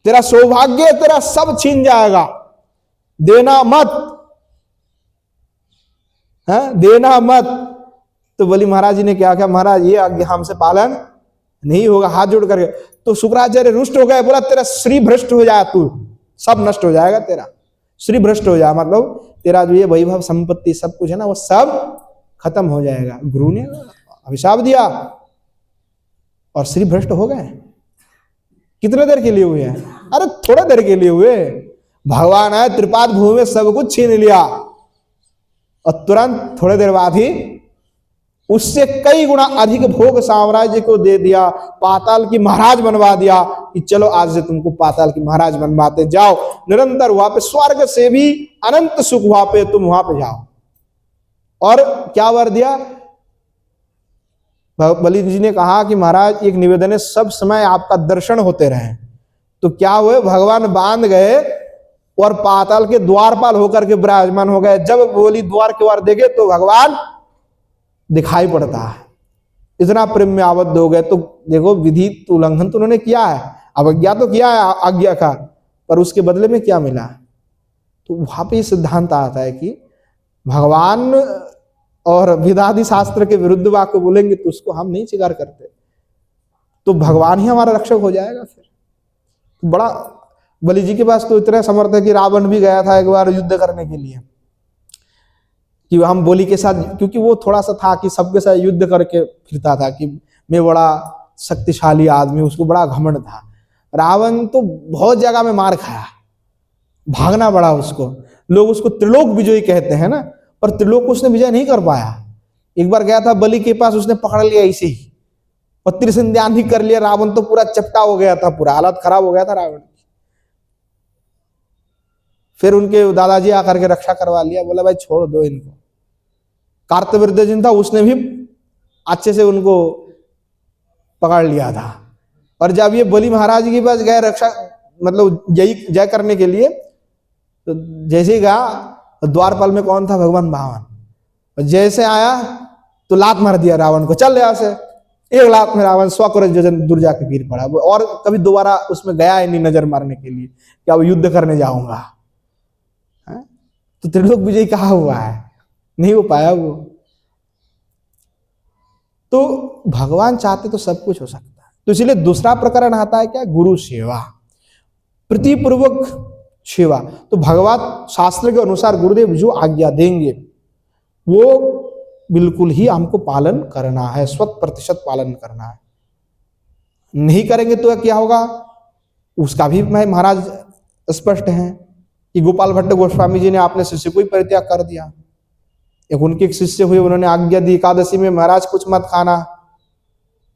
तेरा सौभाग्य तेरा सब छीन जाएगा, देना मत है, देना मत। तो बलि महाराज जी ने क्या कहा, महाराज ये आज्ञा हमसे पालन नहीं होगा, हाथ जोड़ करके। तो शुक्राचार्य रुष्ट हो गए, बोला तेरा श्री भ्रष्ट हो जाए, तू सब नष्ट हो जाएगा, तेरा श्री भ्रष्ट हो जाए, मतलब तेरा जो ये वैभव संपत्ति सब कुछ है ना वो सब खत्म हो जाएगा। गुरु ने अभिशाप दिया और श्री भ्रष्ट हो गए। कितने देर के लिए हुए हैं? अरे थोड़ा देर के लिए हुए। भगवान आए त्रिपाद भूमि में सब कुछ छीन लिया और तुरंत थोड़ी देर बाद ही उससे कई गुना अधिक भोग साम्राज्य को दे दिया, पाताल की महाराज बनवा दिया कि चलो आज से तुमको पाताल की महाराज बनवाते जाओ, निरंतर वहां पे स्वर्ग से भी अनंत सुख वहां पे, तुम वहां पे जाओ। और क्या वर दिया? बलि जी ने कहा कि महाराज एक निवेदन है, सब समय आपका दर्शन होते रहे। तो क्या हुए, भगवान बांध गए और पाताल के द्वारपाल होकर के विराजमान हो गए। जब बोली द्वार के ओर देखे तो भगवान दिखाई पड़ता है, इतना प्रेम में आबद्ध हो गए। तो देखो विधि तो उल्लंघन तो उन्होंने किया है, अवज्ञा तो किया है आज्ञा का, पर उसके बदले में क्या मिला? तो वहां पे सिद्धांत आता है कि भगवान और वेदादि शास्त्र के विरुद्ध वाक्य बोलेंगे तो उसको हम नहीं स्वीकार करते, तो भगवान ही हमारा रक्षक हो जाएगा। फिर तो बड़ा बलि जी के पास तो इतना समर्थ है कि रावण भी गया था एक बार युद्ध करने के लिए कि हम बलि के साथ, क्योंकि वो थोड़ा सा था कि सबके साथ युद्ध करके फिरता था कि मैं बड़ा शक्तिशाली आदमी, उसको बड़ा घमंड था। रावण तो बहुत जगह में मार खाया, भागना पड़ा उसको, लोग उसको त्रिलोक विजयी कहते हैं ना, पर त्रिलोक उसने विजय नहीं कर पाया। एक बार गया था बलि के पास, उसने पकड़ लिया ऐसे ही और त्रिसंध्यान ही कर लिया। रावण तो पूरा चपटा हो गया था, पूरा हालत खराब हो गया था रावण। फिर उनके दादाजी आकर के रक्षा करवा लिया, बोला भाई छोड़ दो इनको। कार्तवीर्य जिन था उसने भी अच्छे से उनको पकड़ लिया था। और जब ये बलि महाराज के पास गए रक्षा मतलब जय करने के लिए, तो जैसे ही गया द्वारपाल में कौन था? भगवान वामन। और जैसे आया तो लात मार दिया रावण को, चल यहाँ से। एक लात में रावण 100 करोड़ योजन दूर जाके गिर पड़ा, और कभी दोबारा उसमें गया ही नहीं नजर मारने के लिए कि अब युद्ध करने जाऊंगा। तो त्रिलोक विजय कहा हुआ है, नहीं हो पाया वो। तो भगवान चाहते तो सब कुछ हो सकता है। तो इसलिए दूसरा प्रकरण आता है क्या? गुरु सेवा, प्रीतिपूर्वक सेवा। तो भगवत शास्त्र के अनुसार गुरुदेव जो आज्ञा देंगे वो बिल्कुल ही हमको पालन करना है, 100% पालन करना है। नहीं करेंगे तो क्या होगा? उसका भी मैं महाराज स्पष्ट है कि गोपाल भट्ट गोस्वामी जी ने अपने शिष्य को ही परित्याग कर दिया। एक उनके एक शिष्य हुए, उन्होंने आज्ञा दी एकादशी में महाराज कुछ मत खाना,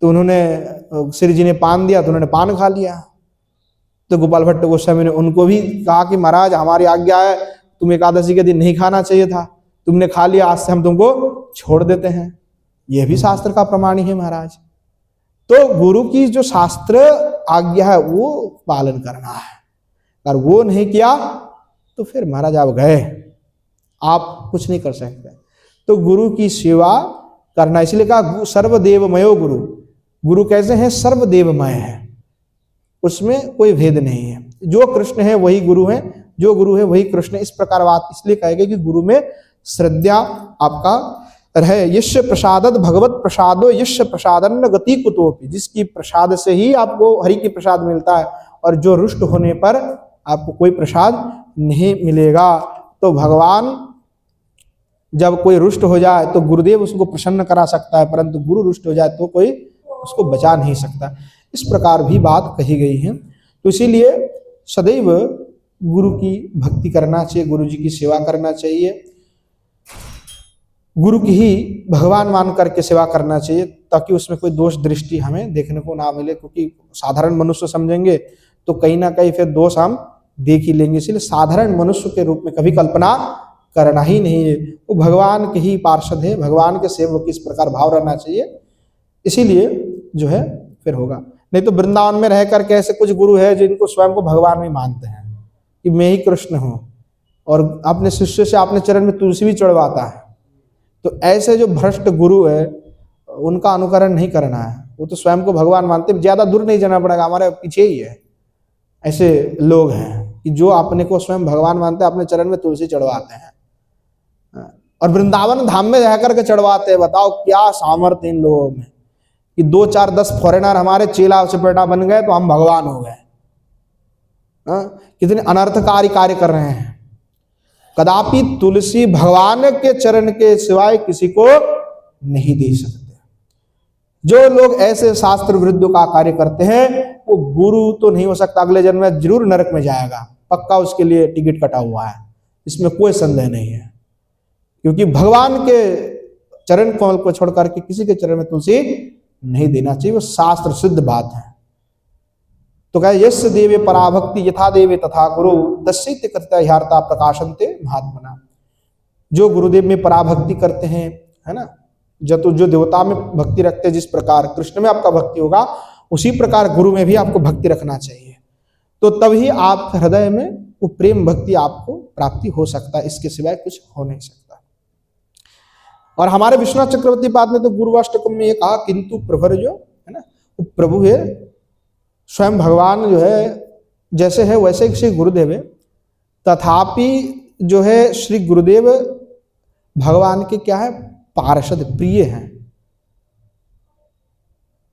तो उन्होंने श्री जी ने पान दिया तो उन्होंने पान खा लिया। तो गोपाल भट्ट गोस्वामी ने उनको भी कहा कि महाराज हमारी आज्ञा है, तुम एकादशी के दिन नहीं खाना चाहिए था, तुमने खा लिया, आज से हम तुमको छोड़ देते हैं। यह भी शास्त्र का प्रमाण ही है महाराज। तो गुरु की जो शास्त्र आज्ञा है वो पालन करना है, अगर वो नहीं किया तो फिर महाराज आप गए, आप कुछ नहीं कर सकते। तो गुरु की सेवा करना, इसलिए कहा सर्वदेवमयो गुरु। गुरु कैसे हैं? सर्वदेवमय है, उसमें कोई भेद नहीं है। जो कृष्ण है वही गुरु है, जो गुरु है वही कृष्ण। इस प्रकार बात इसलिए कहेंगे कि गुरु में श्रद्धा आपका रहे। यश प्रसादत भगवत प्रसादो यश प्रसादन्न गति कुतोपि। जिसकी प्रसाद से ही आपको हरि की प्रसाद मिलता है, और जो रुष्ट होने पर आपको कोई प्रसाद नहीं मिलेगा। तो भगवान जब कोई रुष्ट हो जाए तो गुरुदेव उसको प्रसन्न करा सकता है, परंतु गुरु रुष्ट हो जाए तो कोई उसको बचा नहीं सकता। इस प्रकार भी बात कही गई है। तो इसीलिए सदैव गुरु की भक्ति करना चाहिए, गुरु जी की सेवा करना चाहिए, गुरु की ही भगवान मान करके सेवा करना चाहिए, ताकि उसमें कोई दोष दृष्टि हमें देखने को ना मिले। क्योंकि साधारण मनुष्य समझेंगे तो कहीं ना कहीं फिर दोष हम देख ही लेंगे। इसलिए साधारण मनुष्य के रूप में कभी कल्पना करना ही नहीं है। वो भगवान के ही पार्षद है, भगवान के सेवक, इस प्रकार भाव रहना चाहिए। इसीलिए जो है फिर होगा। नहीं तो वृंदावन में रह करके ऐसे कुछ गुरु है जिनको स्वयं को भगवान भी मानते हैं कि मैं ही कृष्ण हूँ, और अपने शिष्य से अपने चरण में तुलसी भी चढ़वाता है। तो ऐसे जो भ्रष्ट गुरु है उनका अनुकरण नहीं करना है। वो तो स्वयं को भगवान मानते हैं, ज्यादा दूर नहीं जाना पड़ेगा, हमारे पीछे ही है। ऐसे लोग हैं कि जो अपने को स्वयं भगवान मानते हैं, अपने चरण में तुलसी चढ़वाते हैं, और वृंदावन धाम में रह करके चढ़वाते हैं। बताओ क्या सामर्थ्य इन लोगों में कि 2 4 10 फॉरेनर हमारे चेला चपेटा बन गए तो हम भगवान हो गए। कितने अनर्थकारी कार्य कर रहे हैं। कदापि तुलसी भगवान के चरण के सिवाय किसी को नहीं दे सकते। जो लोग ऐसे शास्त्र विरुद्ध का कार्य करते हैं वो गुरु तो नहीं हो सकता, अगले जन्म में जरूर नरक में जाएगा, पक्का उसके लिए टिकट कटा हुआ है, इसमें कोई संदेह नहीं है। क्योंकि भगवान के चरण कमल को छोड़ करके किसी के चरण में तुलसी नहीं देना चाहिए, वो शास्त्र सिद्ध बात है। तो कहे यश देवे पराभक्ति यथा देवे तथा गुरु दस्यते कथिता ह्यार्ता प्रकाशनते महात्मना। जो गुरुदेव में पराभक्ति करते हैं, है ना, जो देवता में भक्ति रखते हैं, जिस प्रकार कृष्ण में आपका भक्ति होगा उसी प्रकार गुरु में भी आपको भक्ति रखना चाहिए। तो तभी आपके हृदय में वो प्रेम भक्ति आपको प्राप्ति हो सकता है, इसके सिवाय कुछ हो नहीं सकता। और हमारे विश्वनाथ चक्रवर्ती पाद ने तो गुरुवाष्टकम में ये कहा किंतु प्रभर जो है ना, वो प्रभु है, स्वयं भगवान जो है जैसे है वैसे श्री गुरुदेव है, तथापि जो है श्री गुरुदेव भगवान के क्या है, पार्षद प्रिय हैं।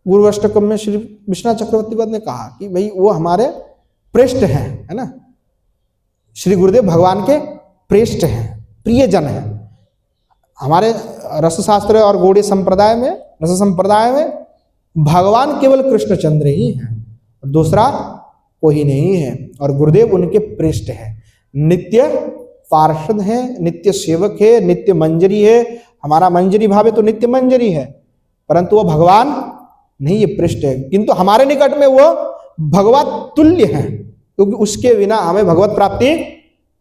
गुरुवाष्टकम में श्री विश्वनाथ चक्रवर्ती पाद ने कहा कि भाई वो हमारे प्रेष्ठ हैं, है ना, श्री गुरुदेव भगवान के प्रेष्ठ हैं, प्रियजन हैं। हमारे रसशास्त्र और गौड़ीय संप्रदाय में, रस संप्रदाय में भगवान केवल कृष्णचंद्र ही हैं, दूसरा कोई नहीं है, और गुरुदेव उनके प्रेष्ठ हैं, नित्य पार्षद हैं, नित्य सेवक है, नित्य मंजरी है। हमारा मंजरी भाव है तो नित्य मंजरी है, परंतु वो भगवान नहीं, ये पृष्ठ है। किंतु हमारे निकट में वो भगवत तुल्य हैं, क्योंकि उसके बिना हमें भगवत प्राप्ति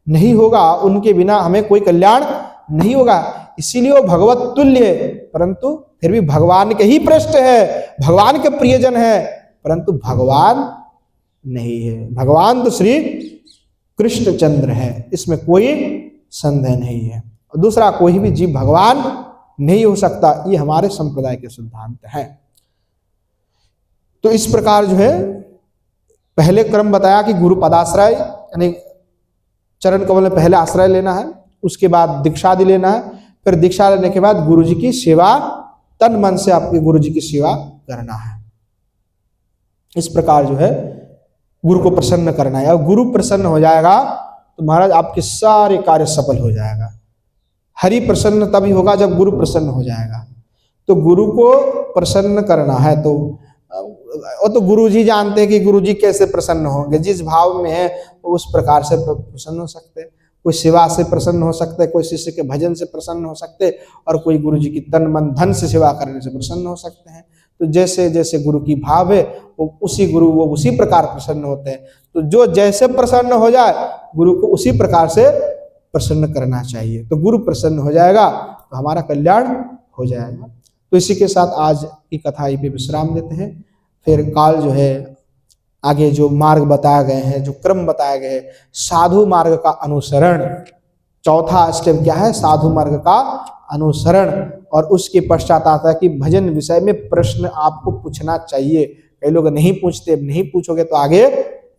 नहीं होगा, उनके बिना हमें कोई कल्याण नहीं होगा। इसीलिए वो भगवत तुल्य है, परंतु फिर भी भगवान के ही पृष्ठ है, भगवान के प्रियजन है, परंतु भगवान नहीं है। भगवान तो श्री कृष्णचंद्र है, इसमें कोई संदेह नहीं है। और दूसरा, कोई भी जीव भगवान नहीं हो सकता, ये हमारे संप्रदाय के सिद्धांत है। तो इस प्रकार जो है पहले क्रम बताया कि गुरु पदाश्रय यानी चरण कमल में पहले आश्रय लेना है, उसके बाद दीक्षादि लेना है, फिर दीक्षा लेने के बाद गुरु जी की सेवा तन मन से आपके गुरु जी की सेवा करना है। इस प्रकार जो है गुरु को प्रसन्न करना है। और गुरु प्रसन्न हो जाएगा तो महाराज आपके सारे कार्य सफल हो जाएगा। हरि प्रसन्न तभी होगा जब गुरु प्रसन्न हो जाएगा। तो गुरु को प्रसन्न करना है तो वो तो गुरु जी जानते हैं कि गुरु जी कैसे प्रसन्न होंगे। जिस भाव में है उस प्रकार से प्रसन्न हो सकते हैं। कोई सेवा से प्रसन्न हो सकते हैं, कोई शिष्य के भजन से प्रसन्न हो सकते हैं, और कोई गुरु जी की तन मन धन से सेवा करने से प्रसन्न हो सकते हैं। तो जैसे जैसे गुरु की भाव है वो उसी प्रकार प्रसन्न होते हैं। तो जो जैसे प्रसन्न हो जाए गुरु को उसी प्रकार से प्रसन्न करना चाहिए। तो गुरु प्रसन्न हो जाएगा तो हमारा कल्याण हो जाएगा। तो इसी के साथ आज की कथा पे विश्राम देते हैं। फिर काल जो है आगे जो मार्ग बताए गए हैं, जो क्रम बताए गए हैं, साधु मार्ग का अनुसरण, चौथा स्टेप क्या है, साधु मार्ग का अनुसरण। और उसके पश्चात आता है कि भजन विषय में प्रश्न आपको पूछना चाहिए। कई लोग नहीं पूछते, नहीं पूछोगे तो आगे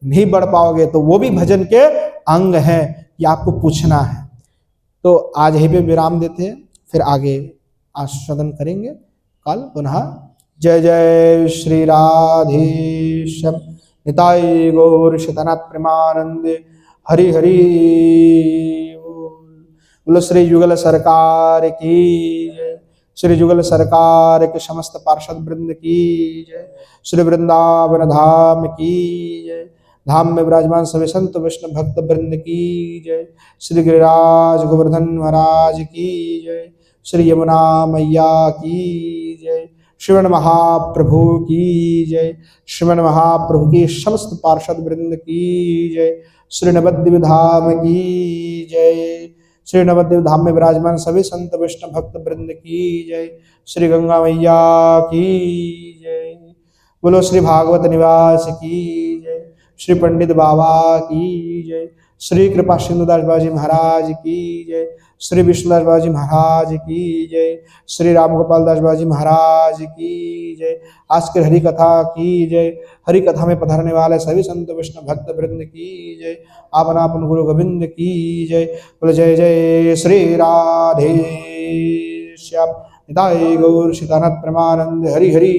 नहीं बढ़ पाओगे। तो वो भी भजन के अंग हैं कि आपको पूछना है। तो आज यहीं पे विराम देते हैं, फिर आगे आस्वादन करेंगे कल पुनः। जय जय श्री राधेश्याम निताई गौर शतनाथ प्रेमानंद हरि हरि बोलो। श्री युगल सरकार की जय, श्री युगल सरकार के समस्त पार्षद वृंद की जय, श्री वृंदावन धाम की जय, धाम में विराजमान सभी संत वैष्णव भक्त वृंद की जय, श्री गिरिराज गोवर्धन महाराज की जय, श्री यमुना मैया की जय, श्रीमन महाप्रभु की जय, श्रीमन महाप्रभु की समस्त पार्षद वृंद की जय, श्री नवद्वीप धाम की जय, श्री नवद्वीप धाम में विराजमान सभी संत वैष्णव भक्त वृंद की जय, श्री गंगा मैया की जय, बोलो श्री भागवत निवास की जय, श्री पंडित बाबा की जय, श्री कृपा सिंधुदास बाजी महाराज की जय, श्री विष्णुदास बाजी महाराज की जय, श्री राम गोपाल दास बाजी महाराज की जय। आज के हरि कथा की जय। हरि कथा में पधारने वाले सभी संत वैष्णव भक्त वृंद की जय। आपन आपन गुरु गोविंद की जय। बोले जय जय श्री राधे श्याम निताई गौर सीतानाथ प्रेमानंद हरि हरि।